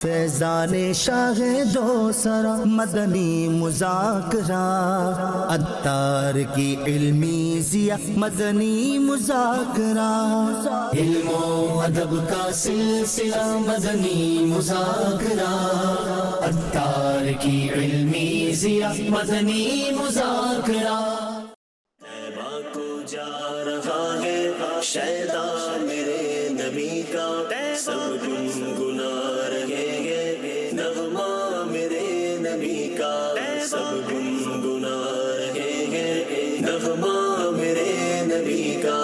فیضان شاہ دو سرا مدنی مذاکرہ، عطار کی علمی ضیاء مدنی مذاکرہ، علم و ادب کا سلسلہ مدنی مذاکرہ، عطار کی علمی ضیاء مدنی مذاکرہ۔ طیبہ کو جا رہا ہے شیدا میرے نبی کا، سب گنگنا رہے گے نغمہ میرے نبی کا، سب گنگنا رہے گے نغمہ میرے نبی کا۔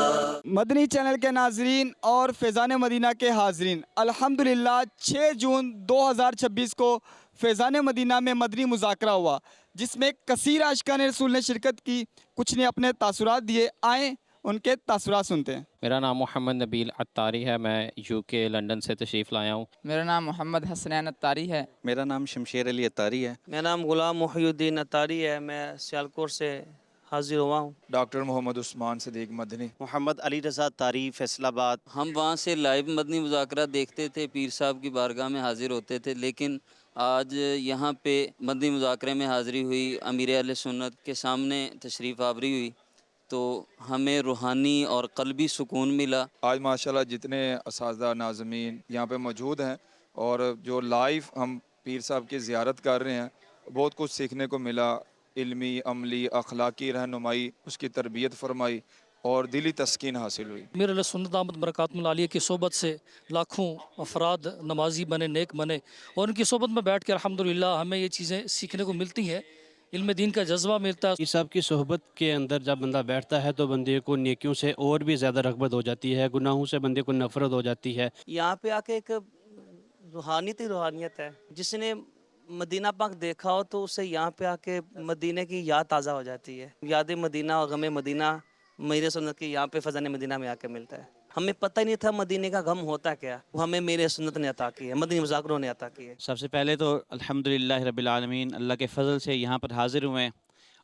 مدنی چینل کے ناظرین اور فیضان مدینہ کے حاضرین، الحمدللہ 6 جون 2026 کو فیضان مدینہ میں مدنی مذاکرہ ہوا، جس میں کثیر عاشقان رسول نے شرکت کی، کچھ نے اپنے تاثرات دیے۔ آئیں ان کے تاثرات سنتے ہیں۔ میرا نام محمد نبیل عطاری ہے، میں یو کے لنڈن سے تشریف لایا ہوں۔ میرا نام محمد حسنین عطاری ہے۔ میرا نام شمشیر علی عطاری ہے۔ میرا نام غلام محی الدین عطاری ہے، میں سیالکوٹ سے حاضر ہوا ہوں۔ ڈاکٹر محمد عثمان صدیق مدنی۔ محمد علی رضا طاری فیصل آباد۔ ہم وہاں سے لائیو مدنی مذاکرہ دیکھتے تھے، پیر صاحب کی بارگاہ میں حاضر ہوتے تھے، لیکن آج یہاں پہ مدنی مذاکرے میں حاضری ہوئی، امیر اہل سنت کے سامنے تشریف آوری ہوئی، تو ہمیں روحانی اور قلبی سکون ملا۔ آج ماشاءاللہ جتنے اساتذہ ناظمین یہاں پہ موجود ہیں اور جو لائیو ہم پیر صاحب کی زیارت کر رہے ہیں، بہت کچھ سیکھنے کو ملا، علمی، عملی، اخلاقی رہنمائی، اس کی تربیت فرمائی اور دلی تسکین حاصل ہوئی۔ امیر علیہ سنت احمد برکاتہ العالیہ کی صحبت سے لاکھوں افراد نمازی بنے، نیک بنے، اور ان کی صحبت میں بیٹھ کے الحمدللہ ہمیں یہ چیزیں سیکھنے کو ملتی ہیں، علم دین کا جذبہ ملتا ہے۔ پیر صاحب کی صحبت کے اندر جب بندہ بیٹھتا ہے تو بندے کو نیکیوں سے اور بھی زیادہ رغبت ہو جاتی ہے، گناہوں سے بندے کو نفرت ہو جاتی ہے۔ یہاں پہ آ کے ایک روحانیت ہی روحانیت ہے، جس نے مدینہ پاک دیکھا ہو تو اسے یہاں پہ آ کے مدینہ کی یاد تازہ ہو جاتی ہے۔ یاد مدینہ اور غم مدینہ میرے سنت کی یہاں پہ فیضان مدینہ میں آ کے ملتا ہے۔ ہمیں پتہ ہی نہیں تھا مدینہ کا غم ہوتا کیا، وہ ہمیں میرے سنت نے عطا کی ہے، مدنی مذاکروں نے عطا کی ہے۔ سب سے پہلے تو الحمدللہ رب العالمین، اللہ کے فضل سے یہاں پر حاضر ہوئے ہیں،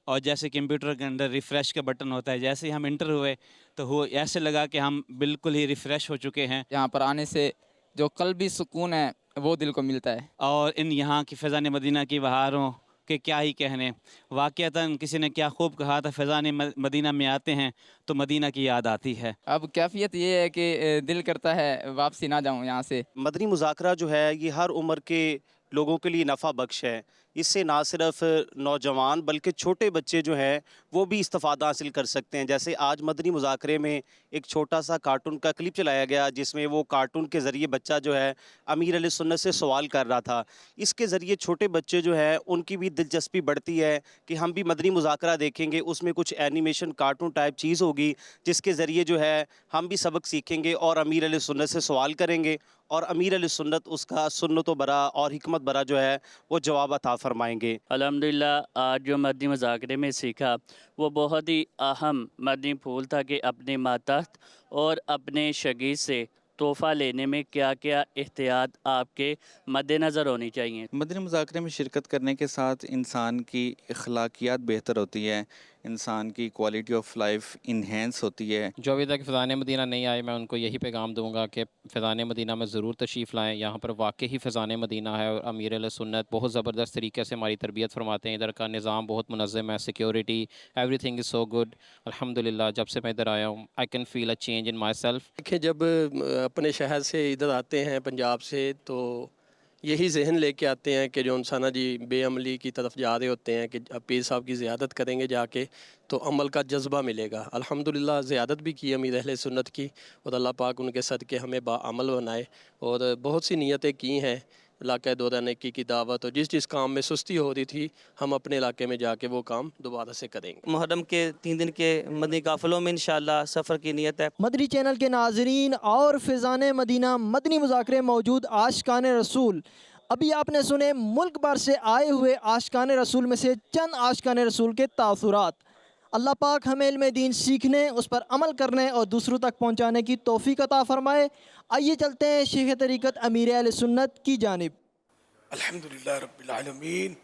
اور جیسے کمپیوٹر کے اندر ریفریش کا بٹن ہوتا ہے، جیسے ہی ہم انٹر ہوئے تو وہ ایسے لگا کہ ہم بالکل ہی ریفریش ہو چکے ہیں۔ یہاں پر آنے سے جو قلبی سکون ہے وہ دل کو ملتا ہے، اور ان یہاں کی فیضان مدینہ کی بہاروں کے کیا ہی کہنے، واقعتاً کسی نے کیا خوب کہا تھا، فیضان مدینہ میں آتے ہیں تو مدینہ کی یاد آتی ہے۔ اب کیفیت یہ ہے کہ دل کرتا ہے واپسی نہ جاؤں یہاں سے۔ مدنی مذاکرہ جو ہے یہ ہر عمر کے لوگوں کے لیے نفع بخش ہے۔ اس سے نہ صرف نوجوان بلکہ چھوٹے بچے جو ہیں وہ بھی استفادہ حاصل کر سکتے ہیں۔ جیسے آج مدنی مذاکرے میں ایک چھوٹا سا کارٹون کا کلپ چلایا گیا، جس میں وہ کارٹون کے ذریعے بچہ جو ہے امیر علیہ سنت سے سوال کر رہا تھا۔ اس کے ذریعے چھوٹے بچے جو ہے ان کی بھی دلچسپی بڑھتی ہے کہ ہم بھی مدنی مذاکرہ دیکھیں گے، اس میں کچھ اینیمیشن کارٹون ٹائپ چیز ہوگی جس کے ذریعے جو ہے ہم بھی سبق سیکھیں گے اور امیر علیہ سنت سے سوال کریں گے، اور امیر علیہ سنت اس کا سنت و برا اور حکمت برا جو ہے وہ جواب عطا فرمائیں گے۔ الحمدللہ آج جو مدنی مذاکرے میں سیکھا وہ بہت ہی اہم مدنی پھول تھا کہ اپنے ماتحت اور اپنے شگیر سے تحفہ لینے میں کیا کیا احتیاط آپ کے مد نظر ہونی چاہیے۔ مدنی مذاکرے میں شرکت کرنے کے ساتھ انسان کی اخلاقیات بہتر ہوتی ہے، انسان کی کوالٹی آف لائف انہینس ہوتی ہے۔ جو ابھی تک فیضان مدینہ نہیں آئے، میں ان کو یہی پیغام دوں گا کہ فیضان مدینہ میں ضرور تشریف لائیں۔ یہاں پر واقعی فیضان مدینہ ہے، اور امیر علیہ سنت بہت زبردست طریقے سے ہماری تربیت فرماتے ہیں۔ ادھر کا نظام بہت منظم ہے، security, everything is so good. الحمدللہ جب سے میں ادھر آیا ہوں I can feel a change in myself. دیکھیں، جب اپنے شہر سے ادھر آتے ہیں پنجاب سے تو یہی ذہن لے کے آتے ہیں کہ جو انسانہ جی بے عملی کی طرف جا رہے ہوتے ہیں کہ اب پیر صاحب کی زیادت کریں گے جا کے تو عمل کا جذبہ ملے گا۔ الحمدللہ زیادت بھی کی امیر اہل سنت کی، اور اللہ پاک ان کے صدقے ہمیں با عمل بنائے، اور بہت سی نیتیں کی ہیں علاقہ دورہ نیکی کی دعوت، اور جس کام میں سستی ہو رہی تھی ہم اپنے علاقے میں جا کے وہ کام دوبارہ سے کریں گے۔ محرم کے 3 دن کے مدنی قافلوں میں انشاءاللہ سفر کی نیت ہے۔ مدنی چینل کے ناظرین اور فیضان مدینہ مدنی مذاکرے موجود عاشقان رسول، ابھی آپ نے سنے ملک بھر سے آئے ہوئے عاشقان رسول میں سے چند عاشقان رسول کے تاثرات۔ اللہ پاک ہمیں علم دین سیکھنے، اس پر عمل کرنے اور دوسروں تک پہنچانے کی توفیق عطا فرمائے۔ آئیے چلتے ہیں شیخ طریقت امیر اہل سنت کی جانب۔ الحمدللہ رب العالمین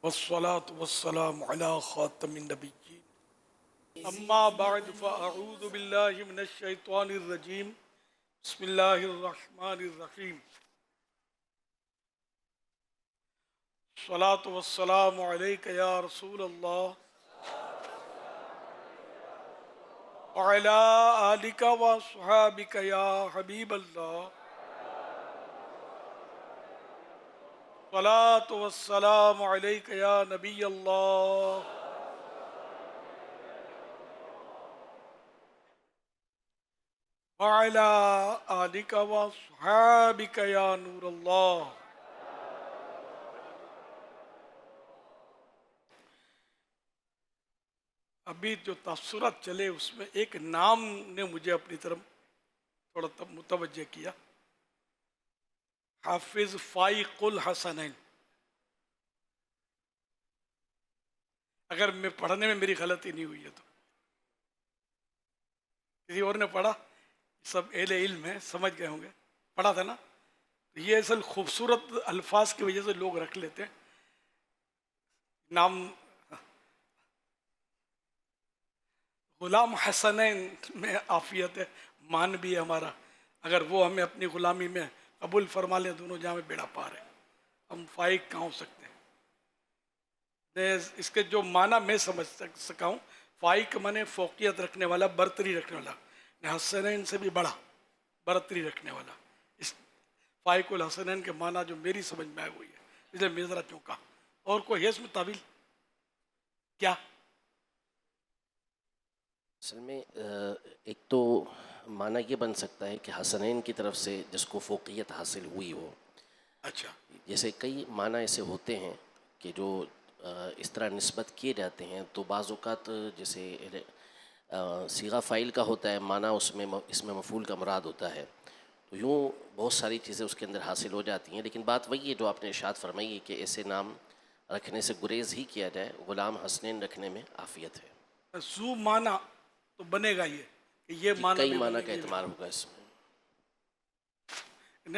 والصلاة والسلام علی خاتم النبیین، اما بعد فاعوذ باللہ من الشیطان الرجیم، بسم اللہ الرحمن الرحیم۔ सलातु वस्सलामु अलैका या रसूल अल्लाह व अला आलिका व अस्हाबिका या हबीब अल्लाह सलातु वस्सलामु अलैका या नबी अल्लाह व अला आलिका व अस्हाबिका या नूर अल्लाह। अभी जो तफसीरात चले उसमें एक नाम ने मुझे अपनी तरफ थोड़ा मुतवज्जे किया, हाफिज फाइकुल हसनैन। अगर मैं पढ़ने में मेरी गलती नहीं हुई है तो किसी और ने पढ़ा, सब अहले इल्म है, समझ गए होंगे, पढ़ा था ना। तो ये असल खूबसूरत अल्फाज की वजह से लोग रख लेते हैं नाम। गुलाम हसनैन में आफियत है, मान भी है हमारा। अगर वो हमें अपनी गुलामी में कबूल फरमा लें, दोनों जहाँ में बेड़ा पार है। हम फाइक कहाँ हो सकते हैं। मैं इसके जो माना मैं समझ सका हूँ, फाइक माने फोकियत रखने वाला, बरतरी रखने वाला। हसनैन से भी बड़ा बरतरी रखने वाला। इस फाइकुल हसनैन के माना जो मेरी समझ में आई हुई है, इसलिए मैं ज़रा चौंका। और कोई है इसमें तावील क्या? असल में एक तो माना ये बन सकता है कि हसनैन की तरफ से जिसको फ़ोक़ियत हासिल हुई हो। अच्छा, जैसे कई माना ऐसे होते हैं कि जो इस तरह निस्बत किए जाते हैं, तो बाज़ औक़ात जैसे सीगा फ़ाइल का होता है माना, उसमें इसमें मफ़ूल का मुराद होता है, तो यूँ बहुत सारी चीज़ें उसके अंदर हासिल हो जाती हैं। लेकिन बात वही है जो आपने इरशाद फरमाई है कि ऐसे नाम रखने से गुरेज़ ही किया जाए, ग़ुलाम हसनैन रखने में आफ़ियत है। ज़ू माना तो बनेगा ये कि ये माना कई माना का एतमार होगा इसमें।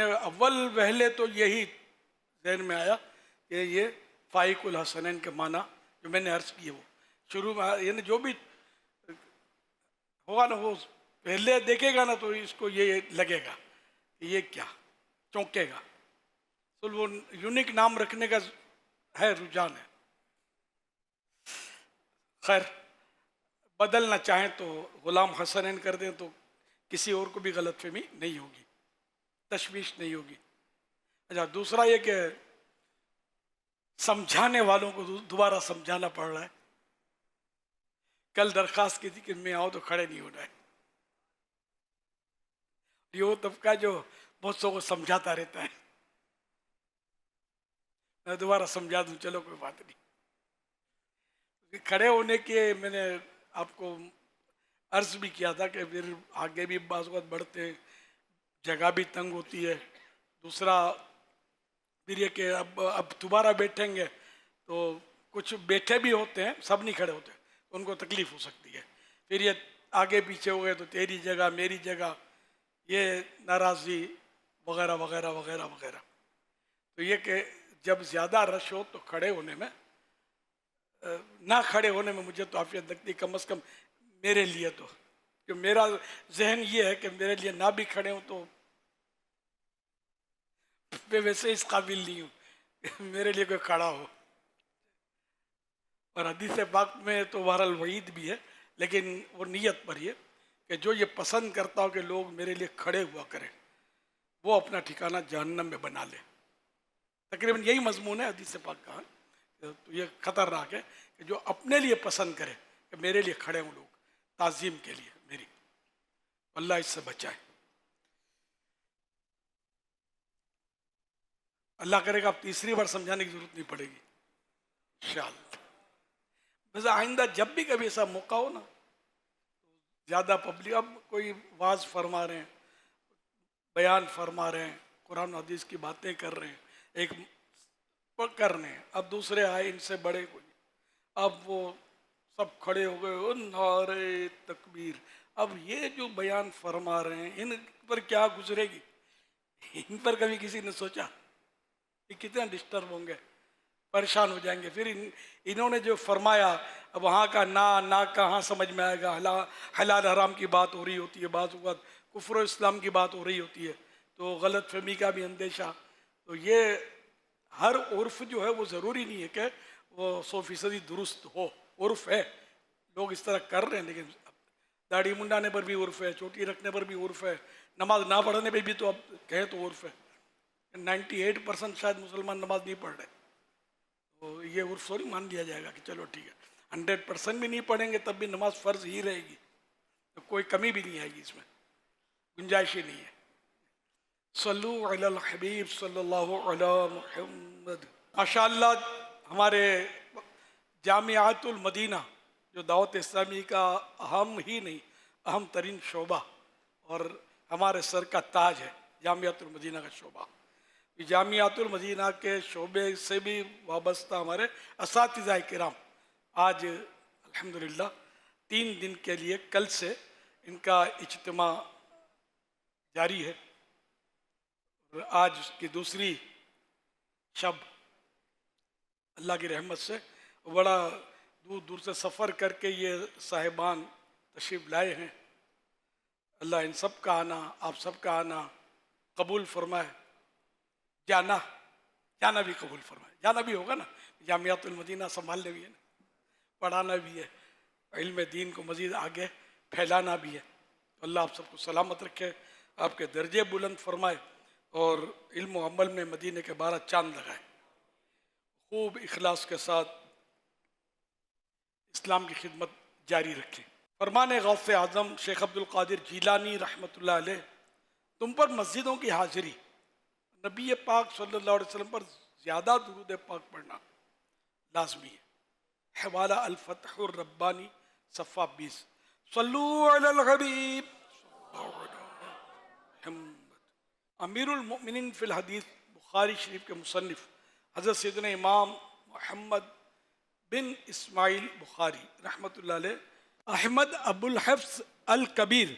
अव्वल पहले तो यही ज़हन में आया कि ये फ़ाइकुल हसनैन के माना जो मैंने अर्ज़ किए वो शुरू में, यानी जो भी होगा ना वो पहले देखेगा ना तो इसको ये लगेगा कि ये क्या, चौंकेगा। तो वो यूनिक नाम रखने का है रुझान है। खैर, बदलना चाहें तो ग़ुलाम हसनैन कर दें तो किसी और को भी गलतफहमी नहीं होगी, तशवीश नहीं होगी। अच्छा, दूसरा ये कि समझाने वालों को दोबारा समझाना पड़ रहा है। कल दरख्वास्त की थी कि मैं आऊँ तो खड़े नहीं होना है। ये वो तबका जो बहुत सौ को समझाता रहता है, मैं दोबारा समझा दूँ, चलो कोई बात नहीं। खड़े होने के मैंने आपको अर्ज़ भी किया था कि फिर आगे भी बाज़ वक़्त बढ़ते हैं, जगह भी तंग होती है। दूसरा फिर ये कि अब दोबारा बैठेंगे तो कुछ बैठे भी होते हैं, सब नहीं खड़े होते, तो उनको तकलीफ़ हो सकती है। फिर ये आगे पीछे हो गए तो तेरी जगह मेरी जगह, ये नाराज़गी वगैरह वगैरह वगैरह वगैरह। तो ये कि जब ज़्यादा रश हो तो खड़े होने में, ना खड़े होने में मुझे तो आफियत लगती, कम से कम मेरे लिए तो। कि मेरा जहन ये है कि मेरे लिए ना भी खड़े हों तो मैं वैसे इस काबिल नहीं हूँ मेरे लिए कोई खड़ा हो। और हदीस पाक में तो बहरहाल वईद भी है, लेकिन वो नीयत पर ही है कि जो ये पसंद करता हो कि लोग मेरे लिए खड़े हुआ करें, वो अपना ठिकाना जहन्नम में बना ले। तकरीबन यही मजमून है हदीस पाक का। तो ये ख़तरनाक है कि जो अपने लिए पसंद करे कि मेरे लिए खड़े हों लोग ताज़ीम के लिए मेरी, अल्लाह इससे बचाए। अल्लाह करेगा अब तीसरी बार समझाने की ज़रूरत नहीं पड़ेगी इंशाअल्लाह। बस आइंदा जब भी कभी ऐसा मौका हो ना, ज़्यादा पब्लिक, अब कोई वाज फरमा रहे हैं, बयान फरमा रहे हैं, कुरान हदीस की बातें कर रहे हैं, एक कर रहे हैं, अब दूसरे आए इनसे बड़े कोई, अब वो सब खड़े हो गए नारे तकबीर। अब ये जो बयान फरमा रहे हैं इन पर क्या गुजरेगी, इन पर कभी किसी ने सोचा? ये कितने डिस्टर्ब होंगे, परेशान हो जाएंगे। फिर इन्होंने जो फरमाया, अब वहाँ का ना कहाँ समझ में आएगा। हलाल हराम की बात हो रही होती है, बात कुफ्र इस्लाम की बात हो रही होती है, तो गलत फहमी का भी अंदेशा। तो ये हर उर्फ जो है वो ज़रूरी नहीं है कि वो 100% दुरुस्त हो। उर्फ है, लोग इस तरह कर रहे हैं, लेकिन दाढ़ी मुंडाने पर भी उर्फ है, चोटी रखने पर भी उर्फ है, नमाज ना पढ़ने पर भी तो अब कहें तो उर्फ है। 98% शायद मुसलमान नमाज नहीं पढ़ रहे, तो ये उर्फ थोड़ी मान लिया जाएगा कि चलो ठीक है। 100% भी नहीं पढ़ेंगे तब भी नमाज फ़र्ज ही रहेगी, तो कोई कमी भी नहीं आएगी, इसमें गुंजाइश ही नहीं है। सल्लु अलल हबीब सल्लल्लाहु अला मुहम्मद। माशाअल्लाह हमारे जामियातुल मदीना जो दावत इस्लामी का अहम ही नहीं अहम तरीन शोबा और हमारे सर का ताज है जामियातुल मदीना का शोबा। जामियातुल मदीना के शोबे से भी वाबस्ता हमारे असातिज़ा किराम आज अल्हम्दुलिल्लाह 3 दिन के लिए कल से इनका इज्तिमा जारी है। और आज की दूसरी शब अल्लाह की रहमत से बड़ा दूर दूर से सफ़र करके ये साहिबान तशरीफ़ लाए हैं। अल्लाह इन सब का आना, आप सब का आना कबूल फरमाए। जाना भी कबूल फरमाए। जाना भी होगा ना, जामियातुल मदीना संभालने भी है ना, पढ़ाना भी है, इल्म दीन को मज़ीद आगे फैलाना भी है। अल्लाह आप सबको सलामत रखे, आपके दर्जे बुलंद फरमाए और इल्म व अमल में मदीने के 12 चांद लगाए। खूब इखलास के साथ इस्लाम की खिदमत जारी रखें। फरमाने गौसे आज़म शेख अब्दुल कादिर जीलानी रहमतुल्लाह अलैह, तुम पर मस्जिदों की हाजिरी, नबी पाक सल्लल्लाहु अलैहि वसल्लम पर ज़्यादा दुरूद पाक पढ़ना लाजमी है। हवाला अल-फतहुर रब्बानी सफ़ा 20। सल्लू अलल हबीब। अमीरुल मुमिनीन फिल हदीस बुखारी शरीफ के मुसन्निफ हज़रत सैयदना इमाम मोहम्मद बिन इस्माइल बुखारी रहमतुल्लाह अलैह अहमद अबुल हफ्स अल कबीर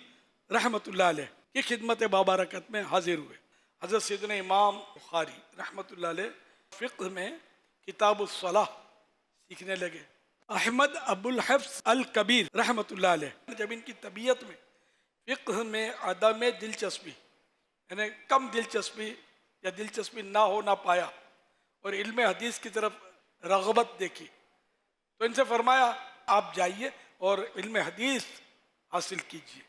रहमतुल्लाह अलैह की खिदमत बाबरकत में हाजिर हुए। हज़रत सैयदना इमाम बुखारी रहमतुल्लाह अलैह फ़िक़्ह में किताबुस्सलाह सीखने लगे। अहमद अबुल हफ्स अल कबीर रहमतुल्लाह अलैह जब इनकी तबीयत में फ़िक़्ह में अदम दिलचस्पी यानी कम दिलचस्पी या दिलचस्पी ना हो ना पाया और इल्म हदीस की तरफ रग़बत देखी तो इनसे फरमाया आप जाइए और इल्म हदीस हासिल कीजिए,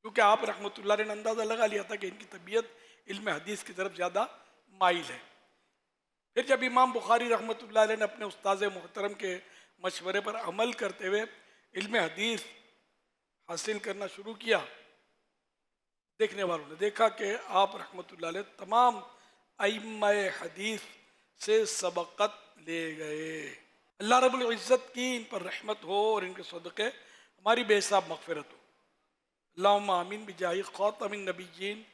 क्योंकि आप रहमतुल्लाह ने अंदाज़ा लगा लिया था कि इनकी तबीयत इल्म हदीस की तरफ ज़्यादा माइल है। फिर जब इमाम बुखारी रहमतुल्लाह अलैह ने अपने उस्ताद मोहतरम के मशवरे पर अमल करते हुए इल्म हदीस हासिल करना शुरू किया, देखने वालों ने देखा कि आप रहमतुल्लाह अलैह तमाम अइम्मा हदीस से सबक़त ले गए। अल्लाह रब्बुल इज़्ज़त की इन पर रहमत हो और इनके सदक़े हमारी बेहिसाब मग़फ़िरत हो। अल्लाहुम्मा आमीन बिजाहि ख़ातमिन नबिय्यीन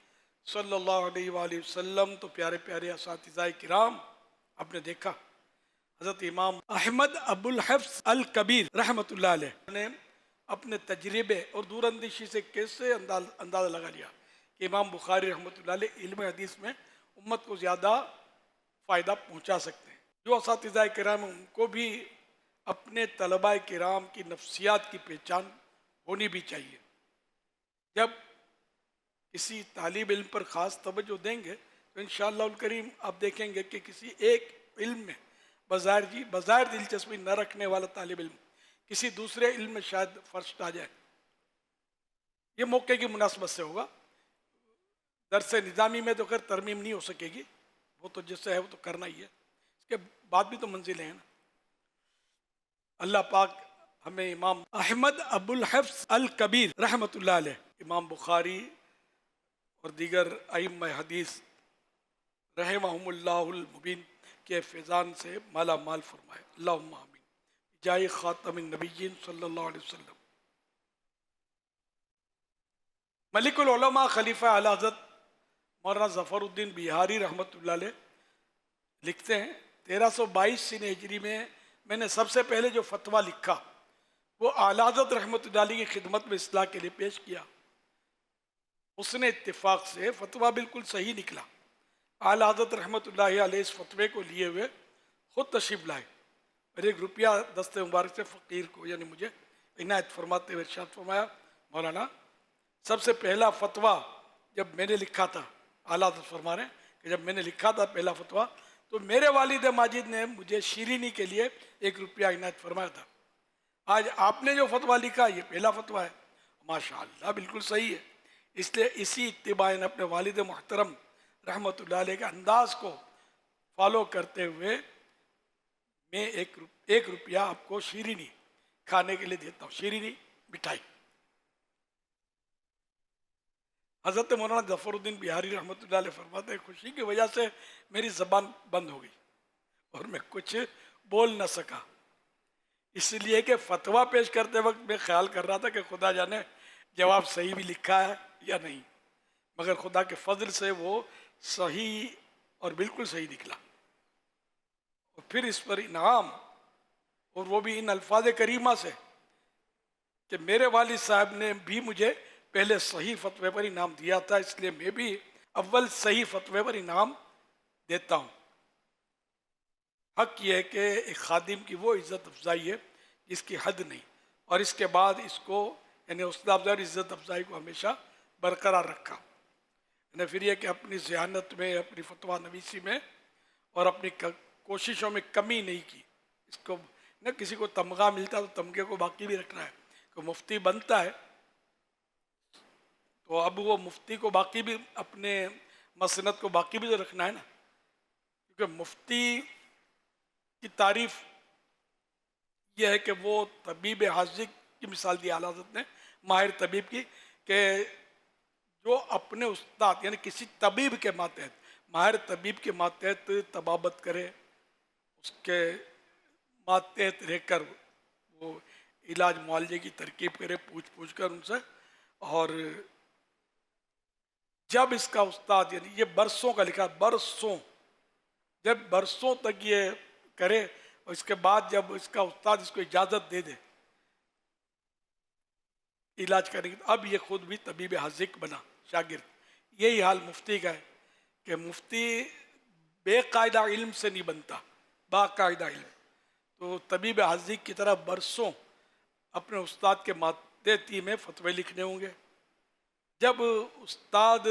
सल्लल्लाहु अलैहि वसल्लम। तो प्यारे प्यारे असातिज़ाए किराम, आपने देखा हज़रत इमाम अहमद अबुल हफ्स अल कबीर रहमतुल्लाह अलैह ने अपने तजर्बे और दूरअंदेशी से कैसे अंदाज़ा लगा लिया कि इमाम बुखारी रहमतुल्लाह अलैह इल्म हदीस में उम्मत को ज़्यादा फ़ायदा पहुँचा सकते हैं। जो असातिज़ाए किराम उनको भी अपने तलबाए किराम की नफ्सियात की पहचान होनी भी चाहिए। जब किसी तालिब इल्म पर ख़ास तवज्जो देंगे तो इंशाअल्लाह उल करीम आप देखेंगे कि किसी एक इल्म में बज़ाहिर दिलचस्पी न रखने वाला तालिब इल्म किसी दूसरे इल्म में शायद फर्स्ट आ जाए। ये मौके की मुनासबत से होगा। दरस निज़ामी में तो खैर तरमीम नहीं हो सकेगी, वो तो जैसे है वो तो करना ही है, इसके बाद भी तो मंजिलें हैं ना। अल्लाह पाक हमें इमाम अहमद अबुल हफ्स अल कबीर रहमतुल्लाह अलैह, इमाम बुखारी और दीगर अइम्मा हदीस रहमहुमुल्लाहुल मुबीन के फैज़ान से माला माल फरमाए। अल्लाहुम्मा आमीन जाए ख़ातमिन नबिय्यीन सल्लल्लाहु अलैहि वसल्लम। मलिकुल उलमा खलीफा आला हज़रत मौलाना ज़फ़रुद्दीन बिहारी रहमतुल्लाह अलैह लिखते हैं 1322 सीन हिजरी में मैंने सबसे पहले जो फतवा लिखा वो आला हज़रत रहमतुल्लाह अलैह की खिदमत में इस्लाह के लिए पेश किया। उसने इत्तिफाक से फतवा बिल्कुल सही निकला। आला हज़रत रहमतुल्लाह अलैह इस फतवे को लिए हुए ख़ुद तशरीफ़ लाए और एक रुपया दस्ते मुबारक से फ़कीर को यानी मुझे इनायत फरमाते हुए इरशाद फरमाया, मौलाना सबसे पहला फतवा जब मैंने लिखा था आला हज़रत फरमा रहे कि کہ جب میں نے لکھا تھا پہلا فتویٰ تو میرے والد ماجد نے مجھے شیرینی کے لیے 1 روپیہ عنایت فرمایا تھا. آج آپ نے جو فتویٰ لکھا یہ پہلا فتویٰ ہے. ماشاءاللہ بالکل صحیح ہے. اس لیے اسی اتباع اپنے والد محترم رحمۃ اللہ علیہ کے انداز کو فالو کرتے ہوئے میں 1 روپیہ آپ کو شیرینی کھانے کے لیے دیتا ہوں. شیرینی مٹھائی. حضرت مولانا ظفر الدین بہاری رحمۃ اللہ علیہ فرماتے ہیں خوشی کی وجہ سے میری زبان بند ہو گئی اور میں کچھ بول نہ سکا، اس لیے کہ فتویٰ پیش کرتے وقت میں خیال کر رہا تھا کہ خدا جانے جواب صحیح بھی لکھا ہے یا نہیں، مگر خدا کے فضل سے وہ صحیح اور بالکل صحیح نکلا. اور پھر اس پر انعام، اور وہ بھی ان الفاظ کریمہ سے کہ میرے والد صاحب نے بھی مجھے پہلے صحیح فتوے پر انعام دیا تھا، اس لیے میں بھی اول صحیح فتوے پر انعام دیتا ہوں. حق یہ ہے کہ ایک خادم کی وہ عزت افزائی ہے جس کی حد نہیں، اور اس کے بعد اس کو یعنی حوصلہ افزائی اور عزت افزائی کو ہمیشہ برقرار رکھا. یعنی پھر یہ کہ اپنی ذہانت میں، اپنی فتویٰ نویسی میں اور اپنی کوششوں میں کمی نہیں کی. اس کو نہ کسی کو تمغہ ملتا تو تمغے کو باقی بھی رکھنا ہے. کوئی مفتی بنتا ہے تو اب وہ مفتی کو باقی بھی اپنے مسند کو باقی بھی تو رکھنا ہے نا، کیونکہ مفتی کی تعریف یہ ہے کہ وہ طبیب حاذق کی مثال دی اعلیٰ حضرت نے، ماہر طبیب کی، کہ جو اپنے استاد یعنی کسی طبیب کے ماتحت، ماہر طبیب کے ماتحت طبابت کرے، اس کے ماتحت رہ کر وہ علاج معالجے کی ترکیب کرے، پوچھ کر ان سے. اور جب اس کا استاد یعنی یہ برسوں کا لکھا، برسوں، جب برسوں تک یہ کرے اور اس کے بعد جب اس کا استاد اس کو اجازت دے دے علاج کرنے کی، اب یہ خود بھی طبیب حاذق بنا شاگرد. یہی حال مفتی کا ہے کہ مفتی بے قاعدہ علم سے نہیں بنتا، باقاعدہ علم. تو طبیب حاذق کی طرح برسوں اپنے استاد کے ماتحتی میں فتوے لکھنے ہوں گے. جب استاد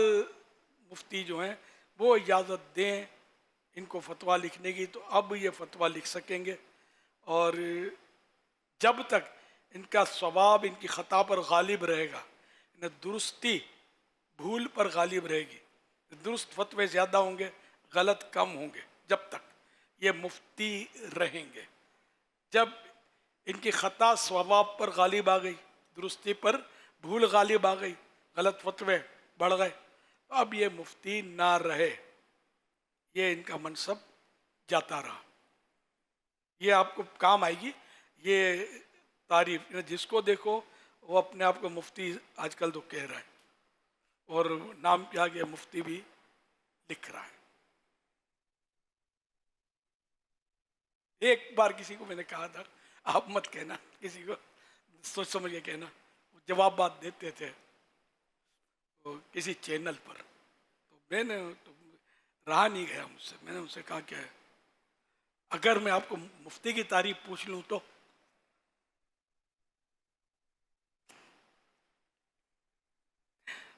مفتی جو ہیں وہ اجازت دیں ان کو فتویٰ لکھنے کی تو اب یہ فتویٰ لکھ سکیں گے. اور جب تک ان کا ثواب ان کی خطا پر غالب رہے گا، درستی بھول پر غالب رہے گی، درست فتوے زیادہ ہوں گے، غلط کم ہوں گے، جب تک یہ مفتی رہیں گے. جب ان کی خطا ثواب پر غالب آ گئی، درستی پر بھول غالب آ گئی، غلط فتوے بڑھ گئے، اب یہ مفتی نہ رہے، یہ ان کا منصب جاتا رہا. یہ آپ کو کام آئے گی یہ تعریف. جس کو دیکھو وہ اپنے آپ کو مفتی آج کل تو کہہ رہا ہے اور نام کے آگے مفتی بھی لکھ رہا ہے. ایک بار کسی کو میں نے کہا تھا آپ مت کہنا، کسی کو سوچ سمجھ کے کہنا. وہ جوابات دیتے تھے تو کسی چینل پر، تو میں نے رہا نہیں گیا مجھ سے. میں نے ان سے کہا کہ اگر میں آپ کو مفتی کی تعریف پوچھ لوں تو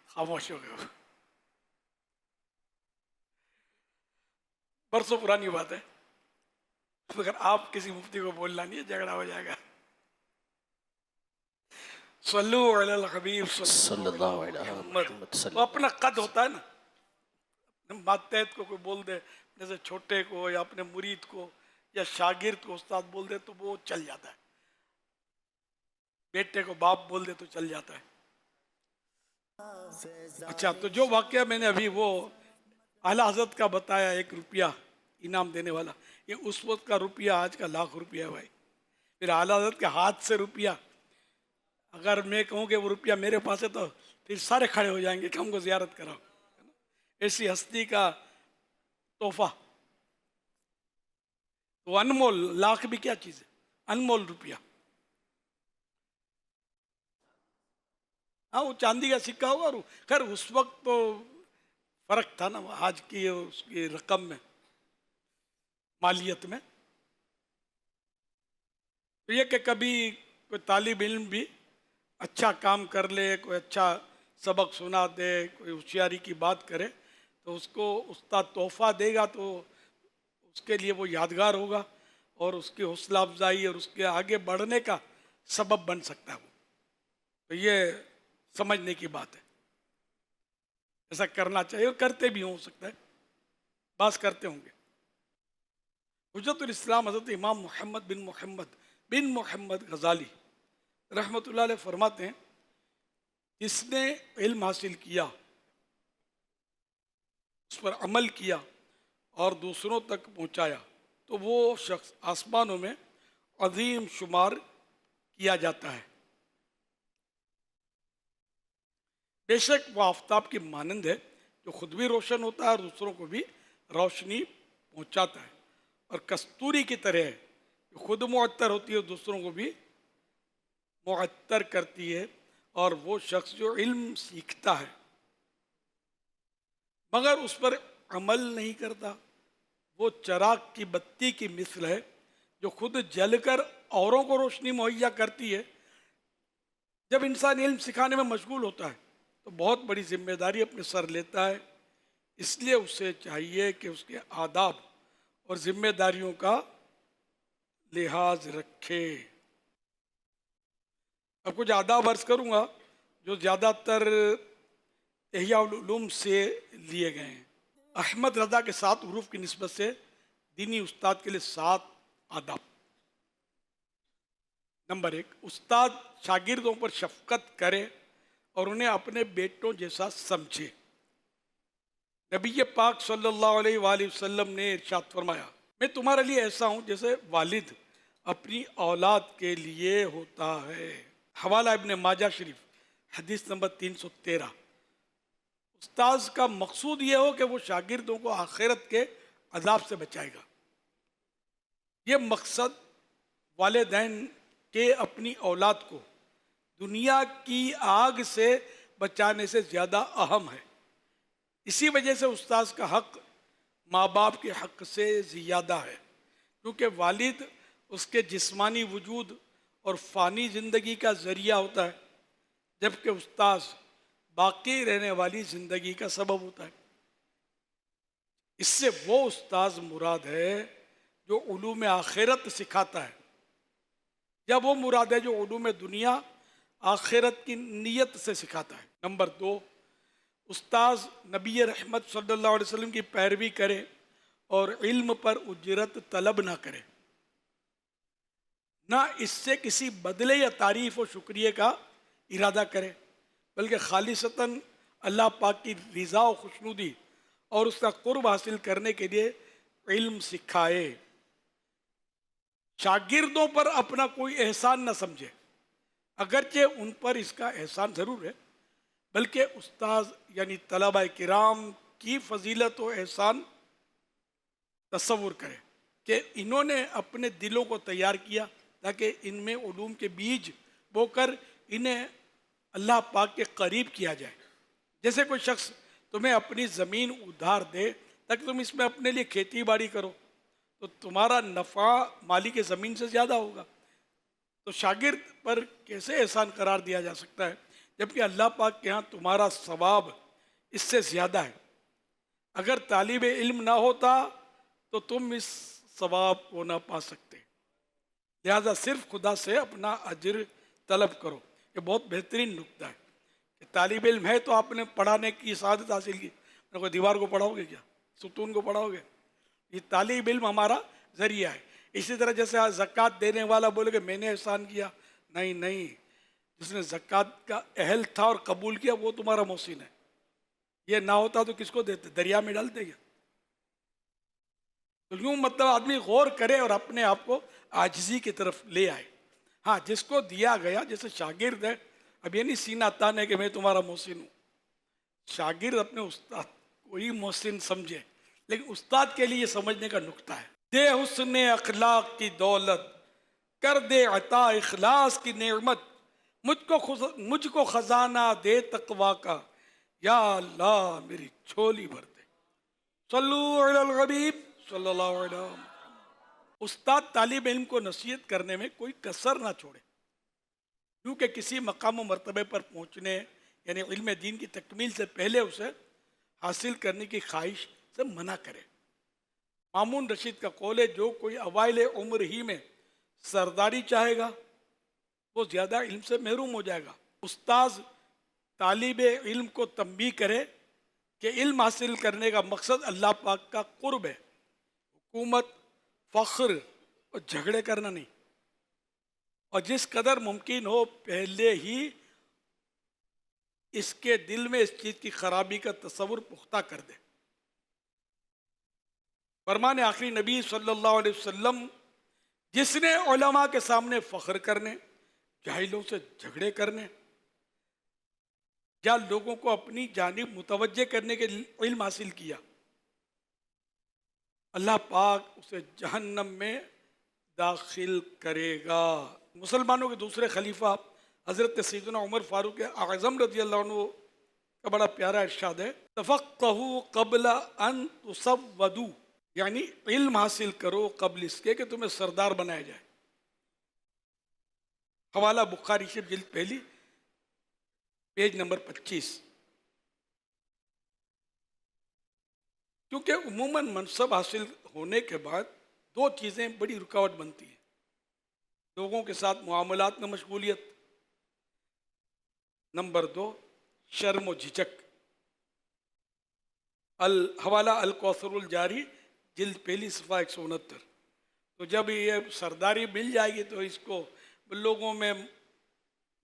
خاموش ہو گئے. برسوں پرانی بات ہے، مگر آپ کسی مفتی کو بولنا نہیں ہے، جھگڑا ہو جائے گا. صلو علی الحبیب صلی اللہ علیہ وسلم. وہ اپنا قد ہوتا ہے نا، ماتحت کو کوئی بول دے، جیسے چھوٹے کو یا اپنے مرید کو یا شاگرد کو استاد بول دے تو وہ چل جاتا ہے، بیٹے کو باپ بول دے تو چل جاتا ہے. اچھا، تو جو واقعہ میں نے ابھی وہ اعلیٰ حضرت کا بتایا 1 روپیہ انعام دینے والا، یہ اس وقت کا روپیہ آج کا لاکھ روپیہ ہے بھائی. پھر اعلیٰ حضرت کے ہاتھ سے روپیہ، اگر میں کہوں کہ وہ روپیہ میرے پاس ہے تو پھر سارے کھڑے ہو جائیں گے کہ ہم کو زیارت کراؤ. ایسی ہستی کا تحفہ، تو انمول لاکھ بھی کیا چیز ہے، انمول روپیہ. ہاں وہ چاندی کا سکہ ہوگا، خیر اس وقت تو فرق تھا نا آج کی اس کی رقم میں، مالیت میں. تو یہ کہ کبھی کوئی طالب علم بھی اچھا کام کر لے، کوئی اچھا سبق سنا دے، کوئی ہوشیاری کی بات کرے تو اس کو استاد تحفہ دے گا تو اس کے لیے وہ یادگار ہوگا اور اس کی حوصلہ افزائی اور اس کے آگے بڑھنے کا سبب بن سکتا ہے وہ. تو یہ سمجھنے کی بات ہے. ایسا کرنا چاہیے اور کرتے بھی ہو سکتا ہے، بعض کرتے ہوں گے. حجت الاسلام حضرت امام محمد بن محمد غزالی رحمۃ اللہ علیہ فرماتے ہیں، جس نے علم حاصل کیا، اس پر عمل کیا اور دوسروں تک پہنچایا تو وہ شخص آسمانوں میں عظیم شمار کیا جاتا ہے. بے شک وہ آفتاب کی مانند ہے جو خود بھی روشن ہوتا ہے اور دوسروں کو بھی روشنی پہنچاتا ہے، اور کستوری کی طرح ہے جو خود معطر ہوتی ہے اور دوسروں کو بھی معطر کرتی ہے. اور وہ شخص جو علم سیکھتا ہے مگر اس پر عمل نہیں کرتا، وہ چراغ کی بتی کی مثل ہے جو خود جل کر اوروں کو روشنی مہیا کرتی ہے. جب انسان علم سکھانے میں مشغول ہوتا ہے تو بہت بڑی ذمہ داری اپنے سر لیتا ہے، اس لیے اسے چاہیے کہ اس کے آداب اور ذمہ داریوں کا لحاظ رکھے. اب کچھ آداب عرض کروں گا جو زیادہ تر احیاء العلوم سے لیے گئے ہیں. احمد رضا کے 7 حروف کی نسبت سے دینی استاد کے لیے 7 آداب. نمبر 1، استاد شاگردوں پر شفقت کرے اور انہیں اپنے بیٹوں جیسا سمجھے. نبی پاک صلی اللہ علیہ وآلہ وسلم نے ارشاد فرمایا، میں تمہارے لیے ایسا ہوں جیسے والد اپنی اولاد کے لیے ہوتا ہے. حوالہ ابن ماجہ شریف حدیث نمبر 313. استاذ کا مقصود یہ ہو کہ وہ شاگردوں کو آخرت کے عذاب سے بچائے گا. یہ مقصد والدین کے اپنی اولاد کو دنیا کی آگ سے بچانے سے زیادہ اہم ہے. اسی وجہ سے استاذ کا حق ماں باپ کے حق سے زیادہ ہے، کیونکہ والد اس کے جسمانی وجود اور فانی زندگی کا ذریعہ ہوتا ہے، جبکہ استاذ باقی رہنے والی زندگی کا سبب ہوتا ہے. اس سے وہ استاذ مراد ہے جو علوم آخرت سکھاتا ہے، یا وہ مراد ہے جو علوم دنیا آخرت کی نیت سے سکھاتا ہے. نمبر 2، استاذ نبی رحمت صلی اللہ علیہ وسلم کی پیروی کرے اور علم پر اجرت طلب نہ کرے، نہ اس سے کسی بدلے یا تعریف و شکریہ کا ارادہ کرے، بلکہ خالصتاً اللہ پاک کی رضا و خوشنودی اور اس کا قرب حاصل کرنے کے لیے علم سکھائے. شاگردوں پر اپنا کوئی احسان نہ سمجھے، اگرچہ ان پر اس کا احسان ضرور ہے، بلکہ استاذ یعنی طلبہ کرام کی فضیلت و احسان تصور کرے کہ انہوں نے اپنے دلوں کو تیار کیا تاکہ ان میں علوم کے بیج بو کر انہیں اللہ پاک کے قریب کیا جائے. جیسے کوئی شخص تمہیں اپنی زمین ادھار دے تاکہ تم اس میں اپنے لیے کھیتی باڑی کرو تو تمہارا نفع مالک زمین سے زیادہ ہوگا. تو شاگرد پر کیسے احسان قرار دیا جا سکتا ہے جبکہ اللہ پاک کے ہاں تمہارا ثواب اس سے زیادہ ہے. اگر طالب علم نہ ہوتا تو تم اس ثواب کو نہ پا سکتے. لہذا صرف خدا سے اپنا اجر طلب کرو. یہ بہت بہترین نکتہ ہے کہ طالب علم ہے تو آپ نے پڑھانے کی سعادت حاصل کی. کوئی دیوار کو پڑھاؤ گے کیا؟ ستون کو پڑھاؤ گے؟ یہ طالب علم ہمارا ذریعہ ہے. اسی طرح جیسے زکوٰۃ دینے والا بولے کہ میں نے احسان کیا، نہیں، جس نے زکوٰۃ کا اہل تھا اور قبول کیا وہ تمہارا محسن ہے. یہ نہ ہوتا تو کس کو دیتے؟ دریا میں ڈالتے کیا؟ تو یوں مطلب آدمی غور کرے اور اپنے آپ کو عاجزی کی طرف لے آئے. ہاں جس کو دیا گیا جیسے شاگرد ہے، اب یہ نہیں سینہ تان ہے کہ میں تمہارا محسن ہوں. شاگرد اپنے استاد کو ہی محسن سمجھے، لیکن استاد کے لیے یہ سمجھنے کا نقطہ ہے. دے حسن اخلاق کی دولت، کر دے عطا اخلاص کی نعمت، مجھ کو خزانہ دے تقویٰ کا، یا اللہ میری جھولی بھر دے. صلو علی الحبیب صلی اللہ علیہ وسلم. استاد طالب علم کو نصیحت کرنے میں کوئی کسر نہ چھوڑے، کیونکہ کسی مقام و مرتبے پر پہنچنے یعنی علم دین کی تکمیل سے پہلے اسے हासिल करने की ख्वाहिश से मना करे। मामून रशीद का कौल है, जो कोई अवाइल उम्र ही में सरदारी चाहेगा वो ज़्यादा इल्म से महरूम हो जाएगा। उस्ताद तालिब इल्म को तंबीह करे कि इल्म हासिल करने का मकसद अल्लाह पाक का कुर्ब है, हुकूमत, फ़ख्र और झगड़े करना नहीं। और जिस कदर मुमकिन हो पहले ही इसके दिल में इस चीज़ की खराबी का तस्वुर पुख्ता कर दे। फरमान आखिरी नबी सल्लल्लाहु अलैहि वसल्लम, जिसने उलमा के सामने फ़ख्र करने, जाहिलों से झगड़े करने या लोगों को अपनी जानिब मुतवज्जे करने के इल्म हासिल किया, अल्लाह पाक उसे जहन्नम में दाखिल करेगा। मुसलमानों के दूसरे खलीफा हज़रत सैयदना उमर फारूक आज़म रज़ी अल्लाह अन्हु का बड़ा प्यारा इरशाद है, तफ़क़्क़हू क़ब्ल अन तुसव्वदू, यानी इल्म हासिल करो कब्ल इसके कि तुम्हें सरदार बनाया जाए। हवाला बुखारी शरीफ जिल्द पहली पेज नंबर 25। क्योंकि उमूमन मनसब हासिल होने के बाद दो चीज़ें बड़ी रुकावट बनती हैं। लोगों के साथ मुआमलात में मशगूलियत, नंबर 2 शर्म व झिझक। हवाला अल कौसरुल जारी जिल्द पहली सफ़ा 169। तो जब ये सरदारी मिल जाएगी तो इसको लोगों में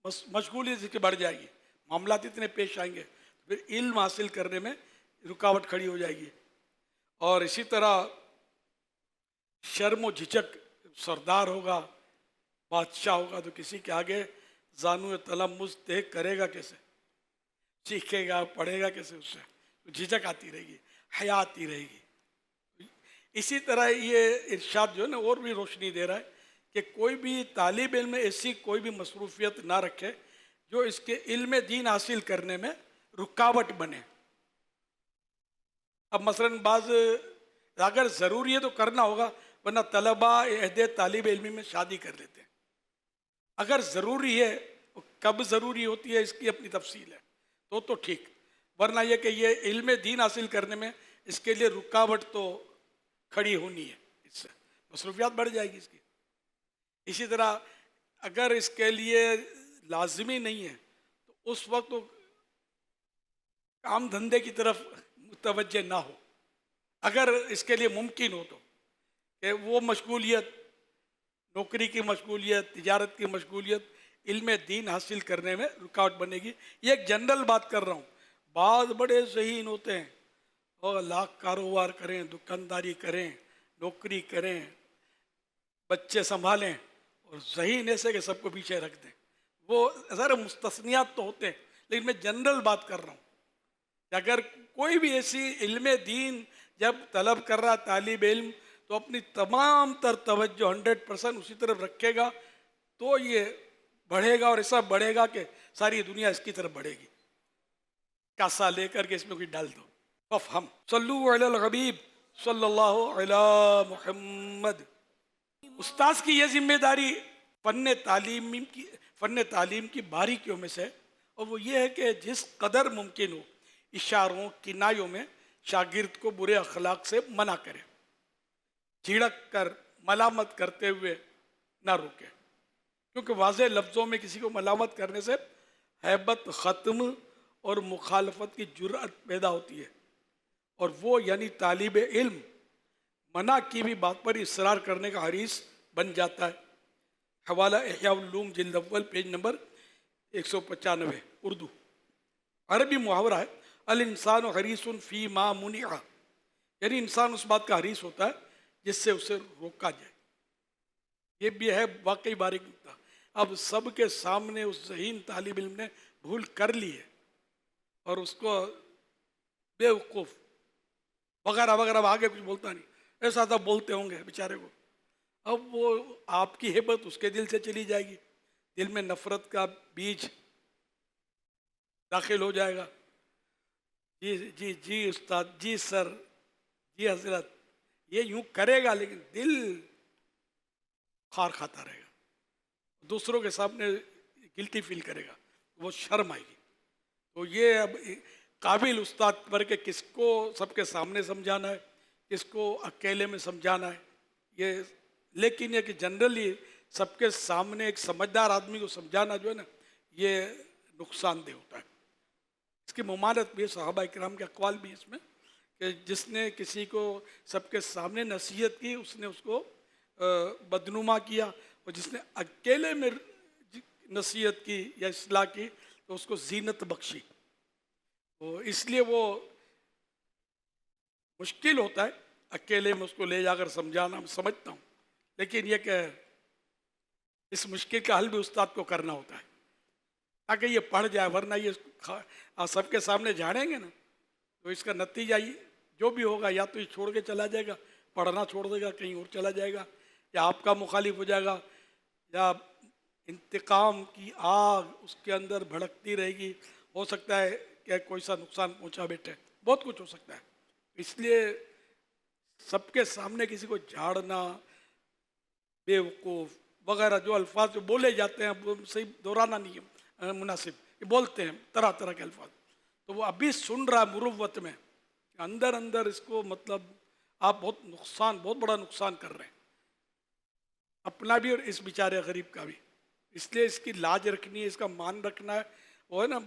मशगूलियत इसकी बढ़ जाएगी, मामलात इतने पेश आएंगे, फिर इल्म हासिल करने में रुकावट खड़ी हो जाएगी। और इसी तरह शर्म व झिझक, सरदार होगा, बादशाह होगा तो किसी के आगे जानू तलम्मुज़ तय करेगा कैसे, सीखेगा, पढ़ेगा कैसे, उससे तो झिझक आती रहेगी, हया आती रहेगी। इसी तरह ये इरशाद जो है ना और भी रोशनी दे रहा है कि कोई भी तालिब इल्म ऐसी कोई भी मसरूफियत ना रखे जो इसके इल्म दीन हासिल करने में रुकावट बने। अब मसलन बाज़ अगर ज़रूरी है तो करना होगा, वरना तलबा अहदे तालिब इल्मी में शादी कर लेते हैं। अगर ज़रूरी है, कब ज़रूरी होती है इसकी अपनी तफसील है, तो ठीक, वरना यह कि ये इल्म दीन हासिल करने में इसके लिए रुकावट तो खड़ी होनी है, इससे मसरूफियात बढ़ जाएगी इसकी। इसी तरह अगर इसके लिए लाजमी नहीं है तो उस वक्त तो काम धंधे की तरफ मुतवज्जे ना हो। अगर इसके लिए मुमकिन हो तो कि वो मशगूलियत, नौकरी की मशगूलियत, तिजारत की मशगूलियत इल्म दीन हासिल करने में रुकावट बनेगी। ये एक जनरल बात कर रहा हूँ। बाद बड़े ज़हीन होते हैं और लाख कारोबार करें, दुकानदारी करें, नौकरी करें, बच्चे संभालें और ज़हीन ऐसे के सबको पीछे रख दें। वो ज़रा मुस्तस्नियात तो होते हैं, लेकिन मैं जनरल बात कर रहा हूँ कि अगर कोई भी ऐसी इल्म दीन जब तलब कर रहा तालिब इल्म तो अपनी तमाम तर तवज्जो 100% उसी तरफ रखेगा तो ये बढ़ेगा, और ऐसा बढ़ेगा कि सारी दुनिया इसकी तरफ बढ़ेगी। कासा लेकर के इसमें कोई डाल दो। हम सल्लु अलल हबीब सल्लल्लाहु अला मुहम्मद। उस्ताद की ये जिम्मेदारी फ़न तालीम की बारीकियों में से, और वो ये है कि जिस कदर मुमकिन हो इशारों किनायों में शागिर्द को बुरे अखलाक से मना करे, झिड़क कर मलामत करते हुए ना रोके, क्योंकि वाज़े लफ्ज़ों में किसी को मलामत करने से हैबत ख़त्म और मुखालफत की जुर्अत पैदा होती है, और वो यानी तालिब इल्म मना की भी बात पर इसरार करने का हरीस बन जाता है। हवाला इह्या उल्लूम जिल्द अव्वल पेज नंबर 195 उर्दू। अरबी मुहावरा है, अल इंसान हरीसन फ़ी मा मुनिअ, यानी इंसान उस बात का हरीस होता है जिससे उसे रोका जाए। ये भी है वाकई बारीक नुक्ता। अब सबके सामने उस ज़हीन तालिब इल्म ने भूल कर ली है और उसको बेवकूफ़ वगैरह वगैरह, आगे कुछ बोलता नहीं, ऐसा तो बोलते होंगे बेचारे को। अब वो आपकी हिब्बत उसके दिल से चली जाएगी, दिल में नफ़रत का बीज दाखिल हो जाएगा। जी जी जी उस्ताद, जी सर, जी हजरत, ये यूँ करेगा लेकिन दिल खार खाता रहेगा, दूसरों के सामने गिल्टी फील करेगा, वो शर्म आएगी। तो ये अब काबिल उस्ताद पर के किसको सबके सामने समझाना है, किसको अकेले में समझाना है, ये लेकिन ये कि जनरली सबके सामने एक समझदार आदमी को समझाना जो है ना, ये नुकसानदेह होता है। इसकी ममानत भी है, सहाबा इकराम के अक़वाल भी इसमें, कि जिसने किसी को सबके सामने नसीहत की उसने उसको बदनुमा किया, और जिसने अकेले में नसीहत की या इस्लाह की तो उसको जीनत बख्शी। तो इसलिए वो मुश्किल होता है अकेले में उसको ले जाकर समझाना, मैं समझता हूँ, लेकिन ये कि इस मुश्किल का हल भी उस्ताद को करना होता है ताकि ये पढ़ जाए, वरना ये सबके सामने झाड़ेंगे ना तो इसका नतीजा ये जो भी होगा, या तो ये छोड़ के चला जाएगा, पढ़ना छोड़ देगा, कहीं और चला जाएगा, या आपका मुखालिफ हो जाएगा, या इंतकाम की आग उसके अंदर भड़कती रहेगी, हो सकता है कि कोई सा नुकसान पहुंचा बैठे, बहुत कुछ हो सकता है। इसलिए सबके सामने किसी को झाड़ना, बेवकूफ़ वगैरह जो अल्फाज जो बोले जाते हैं वो सही दोहराना नहीं है मुनासिब, ये बोलते हैं तरह तरह के अल्फाज, तो वो अभी सुन रहा मुरुव्वत में, अंदर अंदर इसको मतलब आप बहुत बड़ा नुकसान कर रहे हैं, अपना भी और इस बेचारे गरीब का भी। इसलिए इसकी लाज रखनी है, इसका मान रखना है। वो है ना,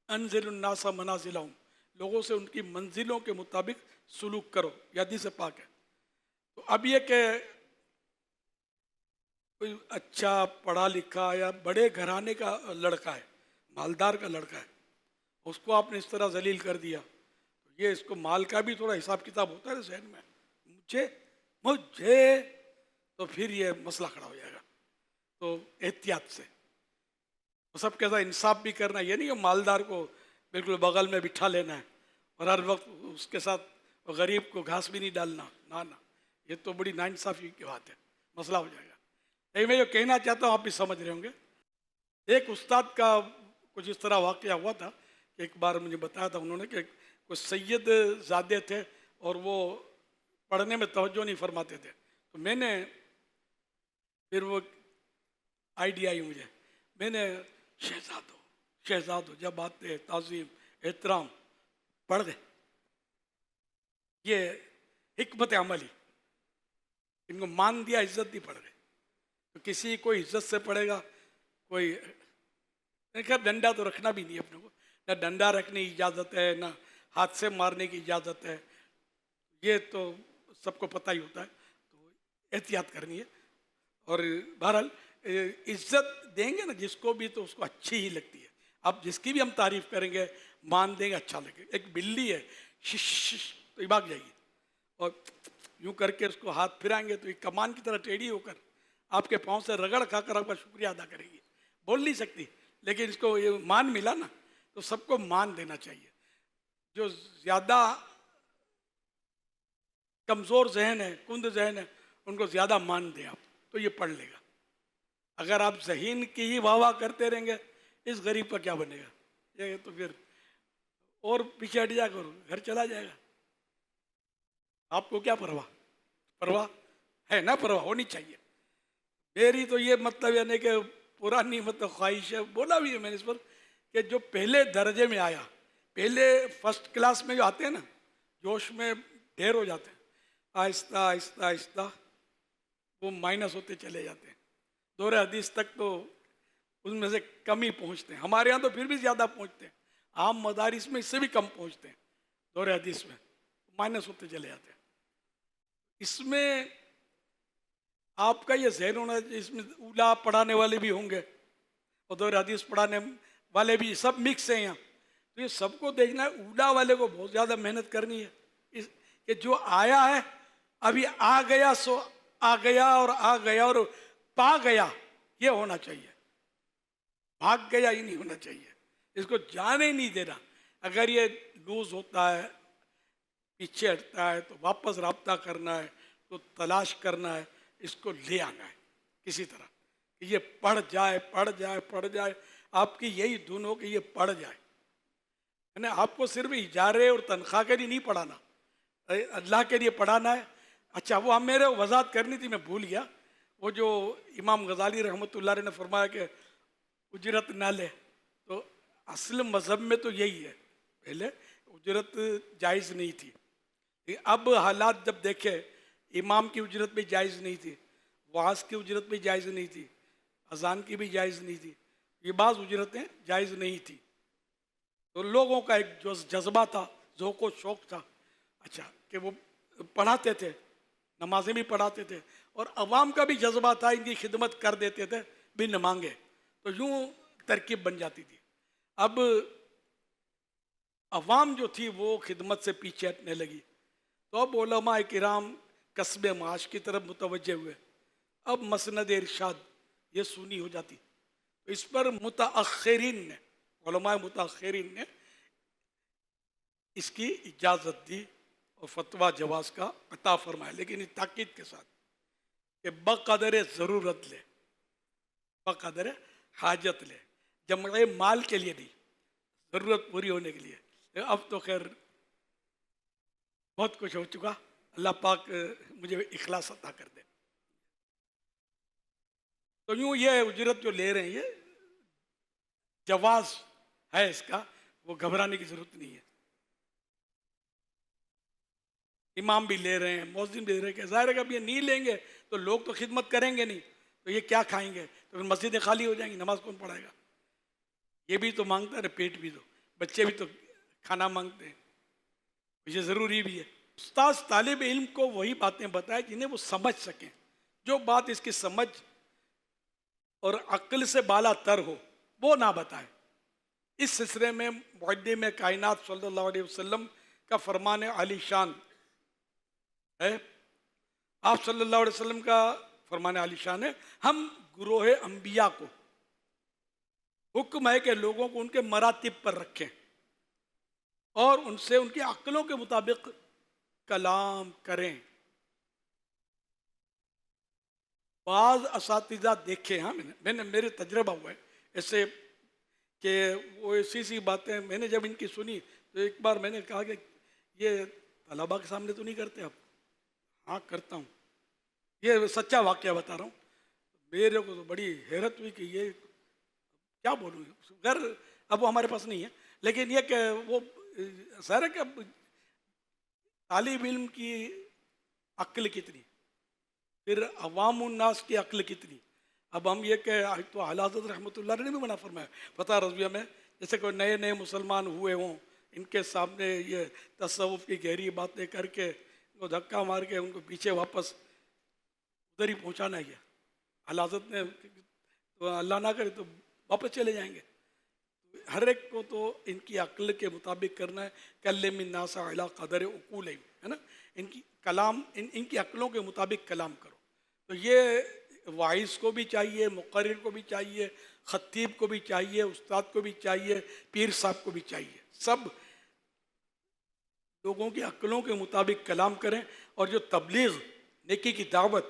अनज़िलुन्नासा मनाज़िलहुम, लोगों से उनकी मंजिलों के मुताबिक सुलूक करो, हदीस से पाक है। तो अब ये कि कोई अच्छा पढ़ा लिखा या बड़े घराने का लड़का है, मालदार का लड़का है, उसको आपने इस तरह जलील कर दिया, तो ये इसको माल का भी थोड़ा हिसाब किताब होता है जहन में, मुझे तो फिर ये मसला खड़ा हो जाएगा। तो एहतियात से वो सब कैसा इंसाफ भी करना, ये नहीं कि मालदार को बिल्कुल बगल में बिठा लेना है और हर वक्त उसके साथ गरीब को घास भी नहीं डालना, ना, ये तो बड़ी नाइंसाफ़ी की बात है, मसला हो जाएगा। लेकिन मैं जो कहना चाहता हूँ आप भी समझ रहे होंगे। एक उस्ताद का कुछ इस तरह वाक़या हुआ था, एक बार मुझे बताया था उन्होंने कि कुछ सैयद ज़ादे थे और वो पढ़ने में तवज्जो नहीं फरमाते थे, तो मैंने फिर वो आइडिया आई मुझे, मैंने शहजादो जब आते ताज़ीम एहतराम पढ़ गए, ये हिकमत अमली, इनको मान दिया, इज्जत दी, पढ़ गए। तो किसी कोई इज्जत से पढ़ेगा, कोई खैर डंडा तो रखना भी नहीं अपने को, ना डंडा रखने की इजाज़त है, ना हाथ से मारने की इजाज़त है, ये तो सबको पता ही होता है, तो एहतियात करनी है। और बहरहाल इज्जत देंगे ना जिसको भी तो उसको अच्छी ही लगती है। अब जिसकी भी हम तारीफ़ करेंगे, मान देंगे, अच्छा लगेगा। एक बिल्ली है, शिश तो ये भाग जाएगी, और यूँ करके उसको हाथ फिराएंगे तो ये कमान की तरह टेढ़ी होकर आपके पाँव से रगड़ खाकर आपका शुक्रिया अदा करेगी। बोल नहीं सकती, लेकिन इसको ये मान मिला ना, तो सबको मान देना चाहिए। जो ज़्यादा कमज़ोर जहन है, कुंद जहन है, उनको ज़्यादा मान दें आप, तो ये पढ़ लेगा। अगर आप ज़हीन की ही वाह वाह करते रहेंगे, इस गरीब का क्या बनेगा? ये तो फिर और पीछे हट जाकर घर चला जाएगा। आपको क्या परवाह है ना, परवाह होनी चाहिए। मेरी तो ये मतलब यानी कि पुरानी मतलब ख्वाहिश है, बोला भी है मैंने इस पर, कि जो पहले दर्जे में आया, पहले फर्स्ट क्लास में जो आते हैं ना, जोश में ढेर हो जाते हैं, आहिस्ता आहिस्ता आहिस्ता वो माइनस होते चले जाते हैं। दौरे हदीस तक तो उनमें से कम ही पहुँचते हैं, हमारे यहाँ तो फिर भी ज़्यादा पहुँचते हैं, आम मदारिस में इससे भी कम पहुँचते हैं, दौरे हदीस में माइनस होते चले जाते हैं। इसमें आपका ये जहन होना, इसमें उला पढ़ाने वाले भी होंगे और दौरे हदीस पढ़ाने वाले भी, सब मिक्स हैं यहाँ। तो ये सबको देखना है, उला वाले को बहुत ज़्यादा मेहनत करनी है, इस कि जो आया है अभी आ गया सो आ गया और पा गया, ये होना चाहिए। भाग गया ही नहीं होना चाहिए, इसको जाने ही नहीं देना। अगर ये लूज होता है, पीछे हटता है, तो वापस राब्ता करना है, तो तलाश करना है, इसको ले आना है किसी तरह कि ये पढ़ जाए। आपकी यही धुन हो कि ये पढ़ जाए। यानी आपको सिर्फ इजारे और तनख्वाह के लिए नहीं पढ़ाना, अल्लाह के लिए पढ़ाना है। अच्छा, वो हम मेरे वजाहत करनी थी, मैं भूल गया। वो जो इमाम गजाली रहमतुल्लाह अलैह ने फरमाया कि उजरत ना ले, तो असल मज़हब में तो यही है पहले उजरत जायज़ नहीं थी, अब हालात जब देखे, इमाम की उजरत भी जायज़ नहीं थी, वाज की उजरत भी जायज़ नहीं थी, अजान की भी जायज़ नहीं थी, ये बाज़ उजरतें जायज़ नहीं थी। तो लोगों का एक जो जज्बा था, ज़ौक़ व शौक़ था, अच्छा कि वो पढ़ाते थे, नमाजें भी पढ़ाते थे, और अवाम का भी जज्बा था, इनकी खिदमत कर देते थे बिन मांगे, तो यूँ तरकीब बन जाती थी। अब अवाम जो थी वो खिदमत से पीछे हटने लगी, तो अब उलमा किराम कस्बे माश की तरफ मुतवज्जे हुए। अब मसनद इरशाद ये सुनी हो जाती, तो इस पर मुतअख्खिरीन ने, उलमा मुतअख्खिरीन ने इसकी इजाज़त दी और फतवा जवाज़ का अता फरमाया, लेकिन इस ताकीद के साथ कि बक़दर ज़रूरत ले, बक़दर हाजत ले, जमए माल के लिए नहीं, ज़रूरत पूरी होने के लिए। अब तो खैर बहुत कुछ हो चुका, अल्लाह पाक मुझे इखलास अता कर दे। तो यूँ ये उजरत जो ले रहे हैं ये जवाज़ है इसका, वो घबराने की ज़रूरत नहीं है। इमाम भी ले रहे हैं, मौज़िन भी ले रहे हैं, ज़ाहिर है कि अब ये नहीं लेंगे तो लोग तो खिदमत करेंगे नहीं, तो ये क्या खाएंगे, तो फिर मस्जिदें खाली हो जाएंगी, नमाज कौन पढ़ाएगा। ये भी तो मांगता है, पेट भी दो, बच्चे भी तो खाना मांगते हैं, ये ज़रूरी भी है। उस्ताद तालिब इल्म को वही बातें बताए जिन्हें वो समझ सकें, जो बात इसकी समझ और अक्ल से बाला तर हो वो ना बताए। इस सिलसिले में मुक़द्दिम कायनात सल्लल्लाहु अलैहि वसल्लम का फरमान आली शान है, आप सल्लल्लाहु अलैहि वसल्लम का फरमान आली शान है, हम गुरोह अंबिया को हुक्म है कि लोगों को उनके मरातिब पर रखें और उनसे उनकी अक्लों के मुताबिक कलाम करें। बाज़ असातिज़ा देखे, हाँ मैंने मेरे तजर्बा हुआ है ऐसे कि वो ऐसी सी बातें मैंने जब इनकी सुनी तो एक बार मैंने कहा कि ये तलबा के सामने तो नहीं करते आप? हाँ करता हूँ, ये सच्चा वाक़या बता रहा हूँ। मेरे को तो बड़ी हैरत हुई कि ये क्या बोलूँ, घर अब वो हमारे पास नहीं है, लेकिन ये कि वो सारा कि तालिब इल्म की अक्ल कितनी, फिर अवामुन्नास की अक्ल कितनी। अब हम ये कि तो आला हज़रत रहमतुल्लाह ने भी मना फरमाया फतह रज़विया में, जैसे कोई नए नए मुसलमान हुए हों, इनके सामने ये तसव्वुफ़ की गहरी बातें करके उनको धक्का मार के उनको पीछे वापस उधर ही पहुँचाना है। आला हज़रत ने तो अल्लाह ना करे तो वापस चले जाएंगे। हर एक को तो इनकी अक्ल के मुताबिक करना है, कल्लिमिन नास अला क़दर उक़ूलिहिम, है ना, इनकी कलाम इनकी अक्लों के मुताबिक कलाम करो। तो ये वाइस को भी चाहिए, मुक़र्रिर को भी चाहिए, ख़तीब को भी चाहिए, उस्ताद को भी चाहिए, पीर साहब को भी चाहिए, सब लोगों की अक्लों के मुताबिक कलाम करें। और जो तबलीग नेकी की दावत,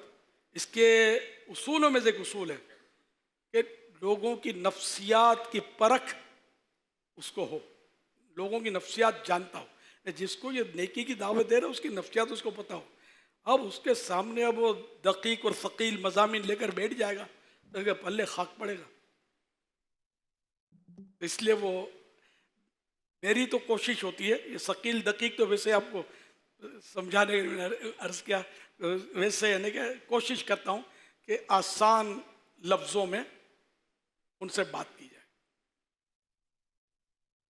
इसके उसूलों में से एक उसूल है कि लोगों की नफ्सियात की परख उसको हो, लोगों की नफ्सियात जानता हो। जिसको ये नेकी की दावत दे रहा है उसकी नफ्सियात उसको पता हो। अब उसके सामने अब वो दकीक और फ़कील मज़ामिन लेकर बैठ जाएगा तो पल्ले खाक पड़ेगा। इसलिए वो मेरी तो कोशिश होती है, ये शकील दकीक तो वैसे आपको समझाने अर्ज़ किया, वैसे यानी कि कोशिश करता हूँ कि आसान लफ्ज़ों में उनसे बात की जाए।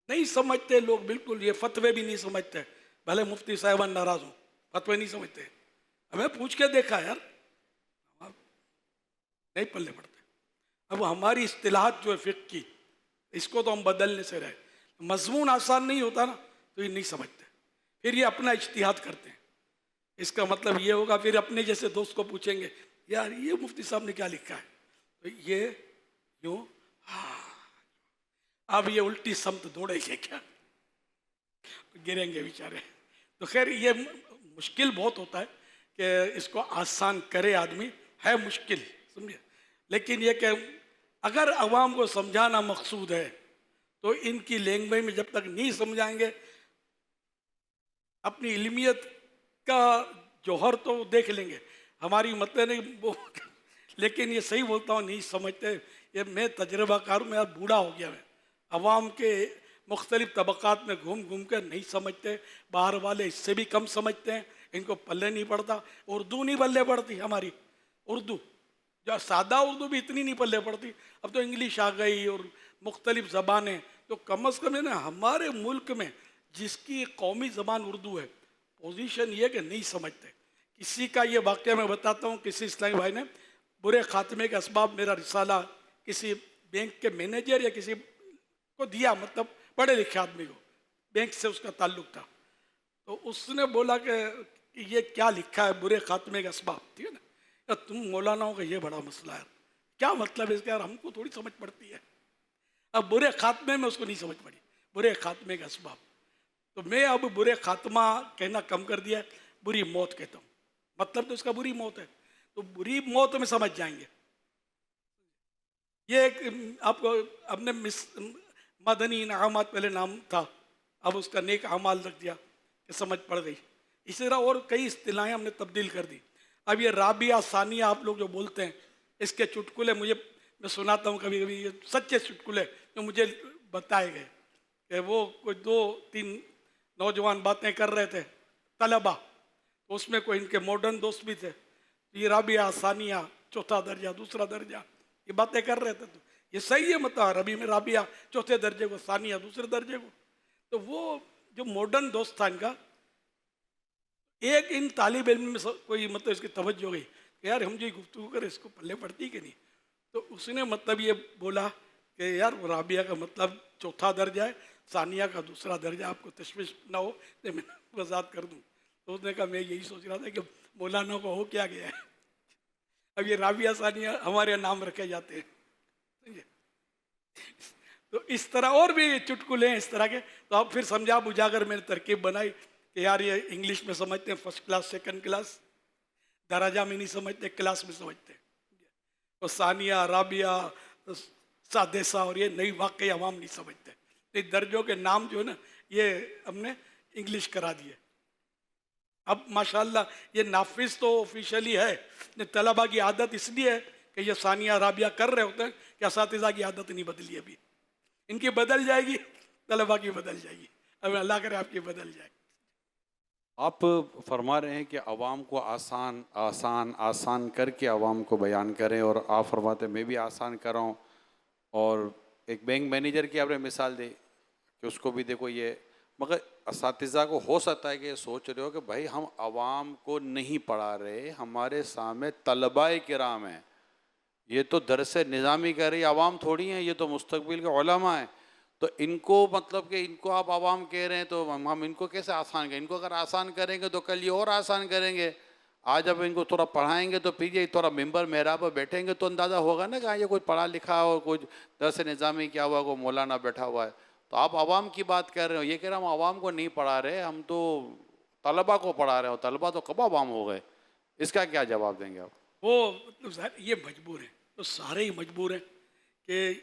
नहीं समझते लोग, बिल्कुल ये फतवे भी नहीं समझते, भले मुफ्ती साहिबान नाराज़ हों, फतवे नहीं समझते। हमें पूछ के देखा यार, नहीं पल्ले पड़ते। अब हमारी इस्तिलाहात जो है फ़िक़्ह की, इसको तो हम बदलने से रहे। मज़मून आसान नहीं होता ना, तो ये नहीं समझते, फिर ये अपना इज्तिहाद करते हैं। इसका मतलब ये होगा फिर अपने जैसे दोस्त को पूछेंगे, यार ये मुफ्ती साहब ने क्या लिखा है, तो ये यूँ, हाँ अब ये उल्टी समत दौड़ेंगे क्या, गिरेंगे बेचारे। तो खैर ये मुश्किल बहुत होता है कि इसको आसान करे आदमी, है मुश्किल, समझे। लेकिन ये कि अगर अवाम को समझाना मकसूद है तो इनकी लैंग्वेज में जब तक नहीं समझाएंगे, अपनी इल्मियत का जौहर तो देख लेंगे, हमारी मतलब नहीं वो लेकिन ये सही बोलता हूँ, नहीं समझते। ये मैं तजर्बाकार हूँ, मैं बूढ़ा हो गया, मैं अवाम के मुख्तलिफ तबक़ात में घूम घूम कर नहीं समझते, बाहर वाले इससे भी कम समझते हैं, इनको पल्ले नहीं पड़ता। उर्दू नहीं पल्ले पड़ती हमारी, उर्दू जो सादा उर्दू भी इतनी नहीं पल्ले पड़ती, अब तो इंग्लिश आ गई और मुख्तलिफ ज़बानें। तो कम अज़ कम ना हमारे मुल्क में जिसकी कौमी ज़बान उर्दू है, पोजीशन ये कि नहीं समझते। किसी का ये वाक़या मैं बताता हूँ, किसी इस्लामी भाई ने बुरे ख़ात्मे के असबाब मेरा रिसाला किसी बैंक के मैनेजर या किसी को दिया, मतलब पढ़े लिखे आदमी को, बैंक से उसका ताल्लुक़ था। तो उसने बोला कि ये क्या लिखा है बुरे ख़ात्मे के असबाब, ठीक है ना, या तुम मौलानाओं का ये बड़ा मसला है, क्या मतलब है इसका, यार हमको थोड़ी समझ पड़ती है। अब बुरे ख़ात्मे में उसको नहीं समझ पड़ी, बुरे ख़ात्मे के असबाब। तो मैं अब बुरे ख़ात्मा कहना कम कर दिया, बुरी मौत कहता हूँ, मतलब तो इसका बुरी मौत है। तो बुरी मौत में समझ जाएंगे। ये एक आपको अपने मदनी इनामात पहले नाम था, अब उसका नेक अमाल रख दिया कि समझ पड़ गई। इसी तरह और कई इस्तिलाहें हमने तब्दील कर दी। अब ये राबिया सानिया आप लोग जो बोलते हैं, इसके चुटकुले मैं सुनाता हूँ कभी कभी, ये सच्चे चुटकुले जो मुझे बताए गए कि वो कोई 2-3 नौजवान बातें कर रहे थे तलबा, तो उसमें कोई इनके मॉडर्न दोस्त भी थे। तो ये राबिया सानिया चौथा दर्जा दूसरा दर्जा ये बातें कर रहे थे। तो ये सही है, मतलब अरबी में राबिया चौथे दर्जे को, सानिया दूसरे दर्जे को। तो वो जो मॉडर्न दोस्त था इनका, एक इन तालिब इल्म में कोई मतलब इसकी तवज्जो गई कि यार हम जो गुफ्तगू करें इसको पल्ले पड़ती कि नहीं। तो उसने मतलब ये बोला कि यार वो राबिया का मतलब चौथा दर्जा है, सानिया का दूसरा दर्जा, आपको तशवीश ना हो तो मैं वजात कर दूँ। तो उसने कहा मैं यही सोच रहा था कि मौलाना को हो क्या गया है, अब ये राबिया सानिया हमारे नाम रखे जाते हैं। तो इस तरह और भी चुटकुले हैं इस तरह के। तो अब फिर समझा बुझाकर मैंने तरकीब बनाई कि यार ये इंग्लिश में समझते हैं फर्स्ट क्लास सेकंड क्लास, दराजा में नहीं समझते, क्लास में समझते हैं। तो सानिया राबिया सादेसा और ये नई वाकई अवाम नहीं समझते। तो दर्जों के नाम जो है ना ये हमने इंग्लिश करा दिए। अब माशाल्लाह ये नाफिज तो ऑफिशियली है, तलबा की आदत इसलिए है कि ये सानिया राबिया कर रहे होते हैं कि असातिज़ा की आदत नहीं बदली, अभी इनकी बदल जाएगी, तलबा की बदल जाएगी। अब अल्लाह करे आपकी बदल जाए। आप फरमा रहे हैं कि आवाम को आसान आसान आसान करके आवाम को बयान करें, और आप फरमाते मैं भी आसान कर रहा हूँ। और एक बैंक मैनेजर की आपने मिसाल दी कि उसको भी देखो ये, मगर असातिज़ा को हो सकता है कि ये सोच रहे हो कि भाई हम आवाम को नहीं पढ़ा रहे, हमारे सामने तलबाए किराम हैं, ये तो दरस निज़ामी कर रही आवाम थोड़ी हैं, ये तो मुस्तकबिल के उलमा हैं। तो इनको मतलब कि इनको आप आवाम कह रहे हैं तो हम इनको कैसे आसान करें? इनको अगर आसान करेंगे तो कल ये और आसान करेंगे। आज अब इनको थोड़ा पढ़ाएंगे तो फिर ये थोड़ा मिंबर मेहराब पर बैठेंगे तो अंदाज़ा होगा ना कि ये कोई पढ़ा लिखा और कुछ दरस निज़ामी क्या हुआ, कोई मौलाना बैठा हुआ है। तो आप आवाम की बात कर रहे हो, ये कह रहे हम आवाम को नहीं पढ़ा रहे, हम तो तलबा को पढ़ा रहे हो। तलबा तो कब आवाम हो गए, इसका क्या जवाब देंगे आप? वो मतलब ये मजबूर है, तो सारे ही मजबूर हैं कि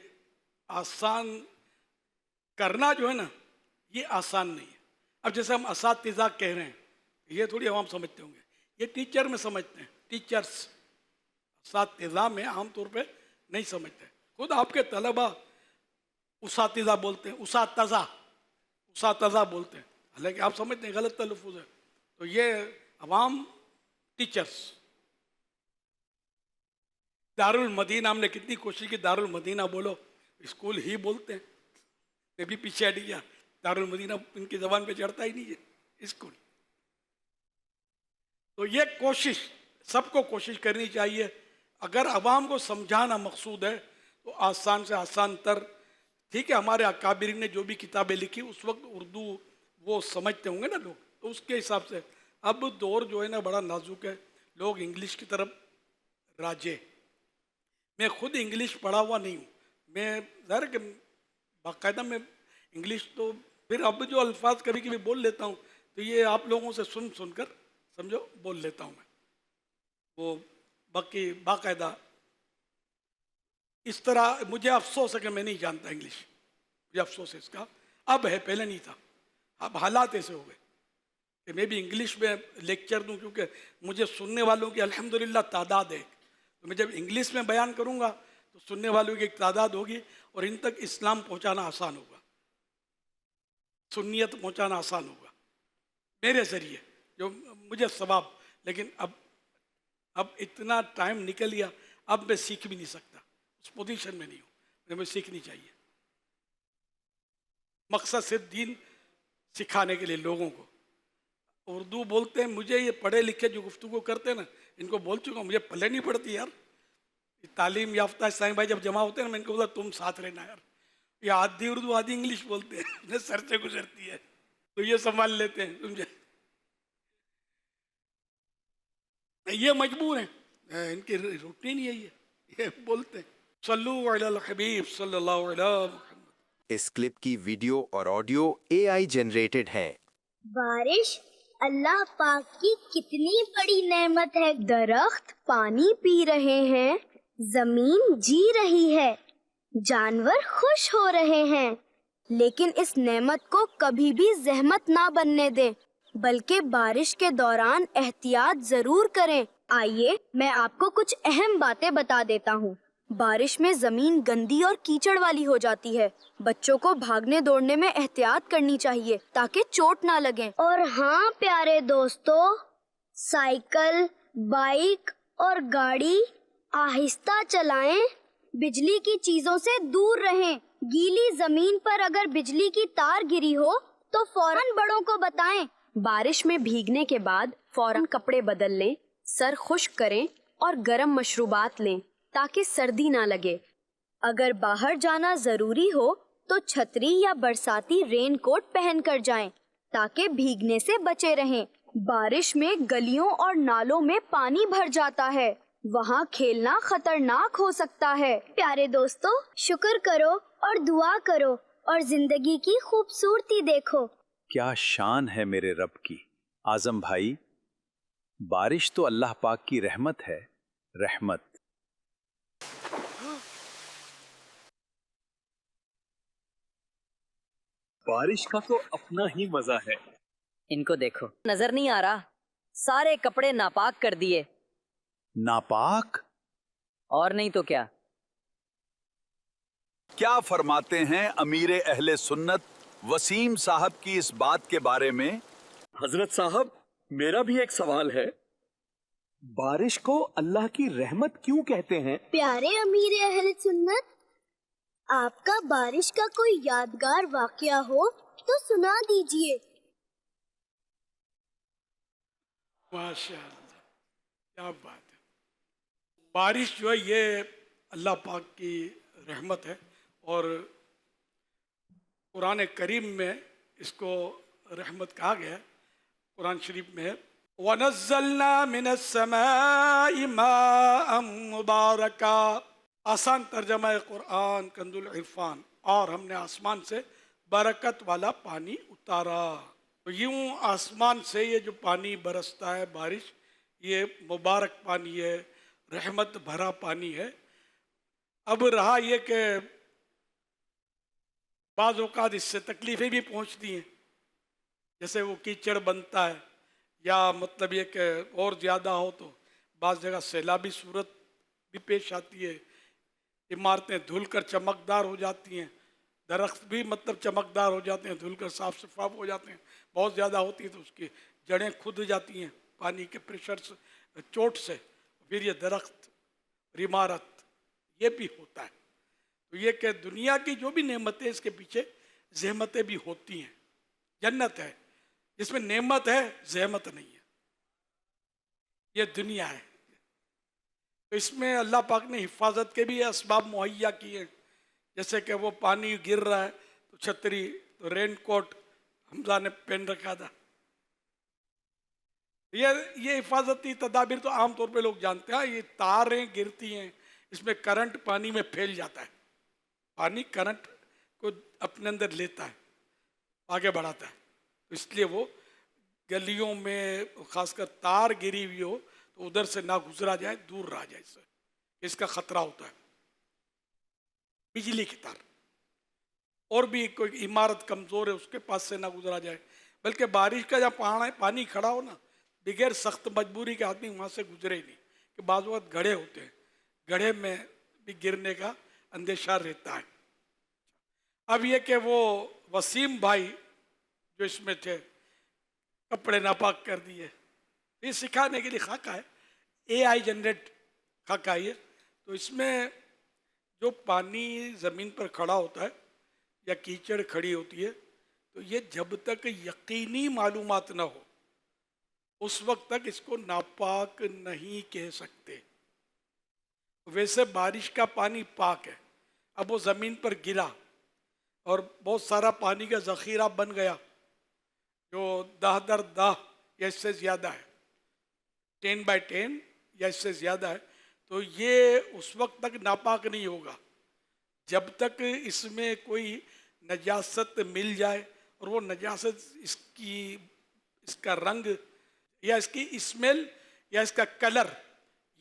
आसान करना जो है ना ये आसान नहीं है। अब जैसे हम असातिज़ा कह रहे हैं, ये थोड़ी आवाम समझते होंगे, ये टीचर में समझते हैं, टीचर्स। असातिज़ा में आमतौर पे नहीं समझते। खुद आपके तलबा उसातिज़ा बोलते हैं, उसातज़ा बोलते हैं, हालांकि आप समझते हैं गलत तलफ़ुज़ है। तो ये अवाम टीचर्स। दारुल मदीना हमने कितनी कोशिश की दारुल मदीना बोलो, स्कूल ही बोलते हैं। मैं भी पीछे हट गया, दारुल मदीना इनकी ज़बान पे चढ़ता ही नहीं है स्कूल। तो ये कोशिश सबको कोशिश करनी चाहिए। अगर अवाम को समझाना मकसूद है तो आसान से आसान तर, ठीक है, हमारे अकाबिर ने जो भी किताबें लिखी उस वक्त उर्दू वो समझते होंगे ना लोग, तो उसके हिसाब से। अब दौर जो है ना बड़ा नाजुक है, लोग इंग्लिश की तरफ राजे। मैं खुद इंग्लिश पढ़ा हुआ नहीं हूँ, मैं ज़ाहिर कि बाकायदा में इंग्लिश तो फिर अब जो अल्फाज कभी कभी बोल लेता हूँ तो ये आप लोगों से सुन सुनकर समझो बोल लेता हूँ मैं, वो बाकी बाकायदा इस तरह। मुझे अफसोस है कि मैं नहीं जानता इंग्लिश, मुझे अफसोस है इसका। अब है, पहले नहीं था। अब हालात ऐसे हो गए कि मैं भी इंग्लिश में लेक्चर दूं, क्योंकि मुझे सुनने वालों की अल्हम्दुलिल्लाह तादाद है। तो मैं जब इंग्लिश में बयान करूंगा तो सुनने वालों की एक तादाद होगी और इन तक इस्लाम पहुंचाना आसान होगा। सुन्नियत पहुंचाना आसान होगा मेरे ज़रिए, जो मुझे सवाब। लेकिन अब इतना टाइम निकल गया, अब मैं सीख भी नहीं सकता, उस पोजीशन में नहीं हूँ, मुझे सीखनी चाहिए। मकसद सिर्फ दीन सिखाने के लिए लोगों को। उर्दू बोलते हैं, मुझे ये पढ़े लिखे जो गुफ्तगू करते हैं ना, इनको बोल चुका हूँ, मुझे पल्ले नहीं पड़ती यार। तालीम याफ्ता इस्लामी भाई जब जमा होते हैं ना, मैं इनको बोला तुम साथ रहना यार, ये आधी उर्दू आधी इंग्लिश बोलते हैं, उन्हें सर से गुजरती है, तो ये संभाल लेते हैं, समझे। ये मजबूर हैं, इनकी रूटीन यही है, ये बोलते हैं सल्लु अलल हबीब सल्लल्लाहु अलैहि वसल्लम। इस क्लिप की वीडियो और ऑडियो AI जनरेटेड है। बारिश अल्लाह पाक की कितनी बड़ी नेमत है। दरख्त पानी पी रहे हैं, जमीन जी रही है, जानवर खुश हो रहे हैं। लेकिन इस नेमत को कभी भी जहमत ना बनने दें, बल्कि बारिश के दौरान एहतियात जरूर करें। आइए मैं आपको कुछ अहम बातें बता देता हूँ। बारिश में जमीन गंदी और कीचड़ वाली हो जाती है। बच्चों को भागने दौड़ने में एहतियात करनी चाहिए ताकि चोट ना लगे। और हाँ प्यारे दोस्तों, साइकिल, बाइक और गाड़ी आहिस्ता चलाएं, बिजली की चीजों से दूर रहें। गीली जमीन पर अगर बिजली की तार गिरी हो तो फौरन बड़ों को बताएं। बारिश में भीगने के बाद फौरन कपड़े बदल लें, सर खुश्क करें और गर्म मशरूबात लें ताकि सर्दी ना लगे। अगर बाहर जाना जरूरी हो तो छतरी या बरसाती रेन कोट पहन कर जाएं ताकि भीगने से बचे रहें। बारिश में गलियों और नालों में पानी भर जाता है, वहाँ खेलना खतरनाक हो सकता है। प्यारे दोस्तों, शुक्र करो और दुआ करो और जिंदगी की खूबसूरती देखो। क्या शान है मेरे रब की। आजम भाई, बारिश तो अल्लाह पाक की रहमत है, रहमत। बारिश का तो अपना ही मजा है। इनको देखो, नजर नहीं आ रहा, सारे कपड़े नापाक कर दिए। नापाक? और नहीं तो क्या। क्या फरमाते हैं अमीर अहले सुन्नत वसीम साहब की इस बात के बारे में? हजरत साहब, मेरा भी एक सवाल है, बारिश को अल्लाह की रहमत क्यों कहते हैं? प्यारे अमीर अहले सुन्नत, आपका बारिश का कोई यादगार वाकया हो तो सुना दीजिए। माशाअल्लाह, क्या बात है। बारिश जो है ये अल्लाह पाक की रहमत है और कुरान करीम में इसको रहमत कहा गया है। कुरान शरीफ में है वनज़्ज़लना मिनस समाई माअम मुबारका। आसान तर्जमा है कुरान कंजुल इरफान, और हमने आसमान से बरकत वाला पानी उतारा। तो यूं आसमान से ये जो पानी बरसता है, बारिश, ये मुबारक पानी है, रहमत भरा पानी है। अब रहा ये कि बाज़ औक़ात इससे तकलीफ़ें भी पहुँचती हैं, जैसे वो कीचड़ बनता है, या मतलब ये कि और ज़्यादा हो तो बाज़ जगह सैलाबी सूरत भी पेश आती है। इमारतें धुल कर चमकदार हो जाती हैं, दरख्त भी मतलब चमकदार हो जाते हैं, धुल कर साफ शफाफ हो जाते हैं। बहुत ज़्यादा होती है तो उसकी जड़ें खुद जाती हैं पानी के प्रेशर से, चोट से, फिर ये दरख्त और इमारत ये भी होता है। तो ये कि दुनिया की जो भी नेमतें, इसके पीछे जहमतें भी होती हैं। जन्नत है जिसमें नेमत है, जहमत नहीं है, ये दुनिया है। तो इसमें अल्लाह पाक ने हिफाजत के भी असबाब मुहैया किए, जैसे कि वो पानी गिर रहा है तो छतरी, तो रेन कोट हमजा ने पहन रखा था। ये हिफाजती तदाबीर तो आम तौर पे लोग जानते हैं। ये तारें गिरती हैं, इसमें करंट पानी में फैल जाता है, पानी करंट को अपने अंदर लेता है, आगे बढ़ाता है। तो इसलिए वो गलियों में खासकर तार गिरी हुई हो तो उधर से ना गुजरा जाए, दूर रह जाए, इससे इसका खतरा होता है। बिजली की तार और भी कोई इमारत कमज़ोर है उसके पास से ना गुजरा जाए। बल्कि बारिश का जहाँ पानी खड़ा हो ना, बगैर सख्त मजबूरी के आदमी वहाँ से गुजरे ही नहीं, कि बाज़ वक़्त गड्ढे होते हैं, गड्ढे में भी गिरने का अंदेशा रहता है। अब ये कि वो वसीम भाई जो इसमें थे, कपड़े नापाक कर दिए। ये सिखाने के लिए खाका है, AI जनरेट खाका है ये। तो इसमें जो पानी ज़मीन पर खड़ा होता है या कीचड़ खड़ी होती है, तो ये जब तक यकीनी मालूमात ना हो उस वक्त तक इसको नापाक नहीं कह सकते। वैसे बारिश का पानी पाक है, अब वो ज़मीन पर गिरा और बहुत सारा पानी का ज़ख़ीरा बन गया जो 10 दर 10 या इससे ज़्यादा है, 10 बाई 10 या इससे ज़्यादा है, तो ये उस वक्त तक नापाक नहीं होगा जब तक इसमें कोई नजासत मिल जाए और वो नजासत इसका रंग या इसकी स्मेल या इसका कलर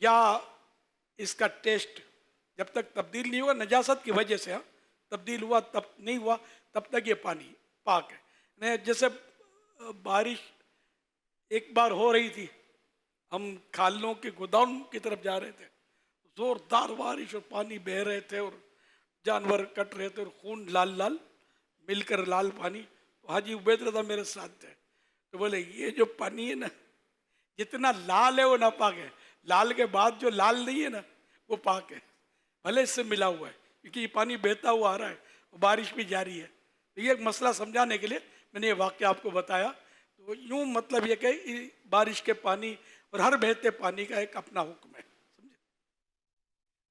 या इसका टेस्ट जब तक तब्दील नहीं हुआ, नजासत की वजह से तब्दील हुआ तब नहीं हुआ, तब तक ये पानी पाक है। जैसे बारिश एक बार हो रही थी, हम खालों के गोदाम की तरफ जा रहे थे, ज़ोरदार बारिश और पानी बह रहे थे और जानवर कट रहे थे और खून लाल लाल मिलकर लाल पानी। तो हाजी उबैद रज़ा मेरे साथ थे, तो बोले ये जो पानी है ना, जितना लाल है वो नापाक है, लाल के बाद जो लाल नहीं है ना वो पाक है, भले इससे मिला हुआ है, क्योंकि ये पानी बहता हुआ आ रहा है और बारिश भी जारी है। तो ये एक मसला समझाने के लिए मैंने ये वाक़या आपको बताया। तो यूँ मतलब ये कि बारिश के पानी और हर बहते पानी का एक अपना हुक्म है, समझे।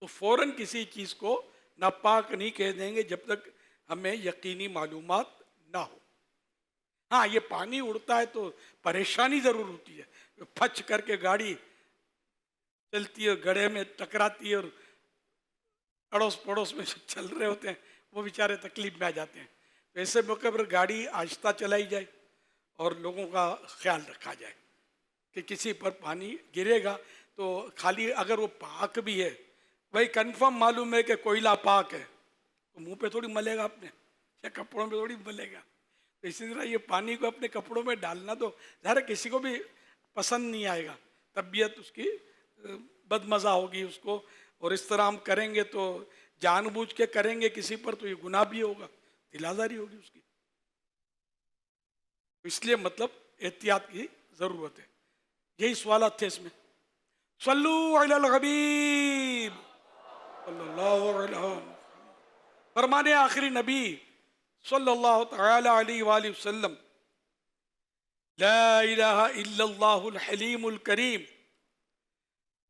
तो फ़ौरन किसी चीज़ को नापाक नहीं कह देंगे जब तक हमें यकीनी मालूमात ना हो। हाँ, ये पानी उड़ता है तो परेशानी ज़रूर होती है, फच करके गाड़ी चलती है, गड्ढे में टकराती है और अड़ोस पड़ोस में चल रहे होते हैं वो बेचारे तकलीफ में आ जाते हैं। तो ऐसे मौके पर गाड़ी आहिस्ता चलाई जाए और लोगों का ख्याल रखा जाए कि किसी पर पानी गिरेगा तो खाली अगर वो पाक भी है, भाई कंफर्म मालूम है कि कोयला पाक है, तो मुंह पे थोड़ी मलेगा अपने या कपड़ों में थोड़ी मलेगा। तो इसी तरह ये पानी को अपने कपड़ों में डालना तो ज़रा किसी को भी पसंद नहीं आएगा, तबीयत उसकी बदमज़ा होगी उसको। और इस तरह हम करेंगे तो जानबूझ के करेंगे किसी पर तो ये गुनाह भी होगा, दिलाजारी होगी उसकी। इसलिए मतलब एहतियात की ज़रूरत है। यही सवाल थे इसमें। सल्लू अलल हबीब सल्लल्लाहु अलैहि वसल्लम, फरमाने आखिरी नबी सल्लल्लाहु तआला अलैहि वसल्लम, ला इलाहा इल्लल्लाहुल हलीमुल करीम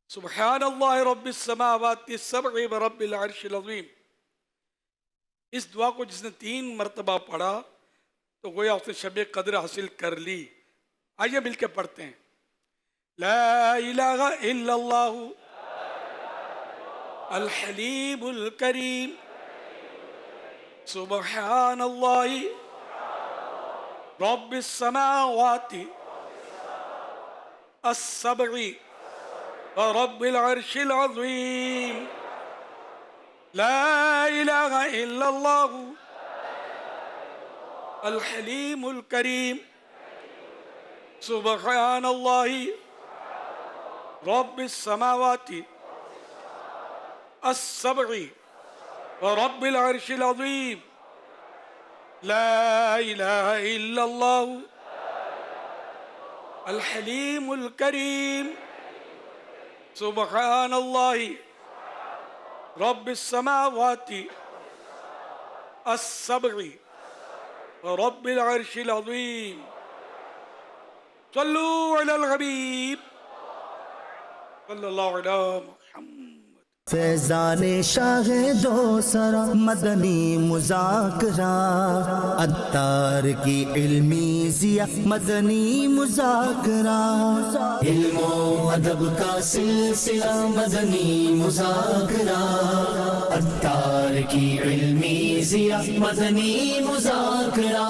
सुब्हानल्लाहि रब्बिस समावाति सब'i व रब्बिल अर्शिल अज़ीम। इस दुआ को जिसने 3 मरतबा पढ़ा तो गोया उसने शब कद्र हासिल कर ली। आइए मिलकर पढ़ते हैं। ला इलाहा इल्लल्लाहु अल हलीमुल करीम सुब्हानल्लाहि रब्बिस समावाति as-sab'i ورب العرش العظيم لا إله إلا الله الحليم الكريم سبحان الله رب السماوات السبع ورب العرش العظيم لا إله إلا الله الحليم الكريم سبحان الله رب السماوات السبع ورب العرش العظيم صلوا على الحبيب صلى الله عليه وسلم. فیضان شاہ دو سرا مدنی مذاکرہ عطار کی علمی ضیاء مدنی مذاکرہ علم و ادب کا سلسلہ مدنی مذاکرہ عطار کی علمی ضیاء مدنی مذاکرہ.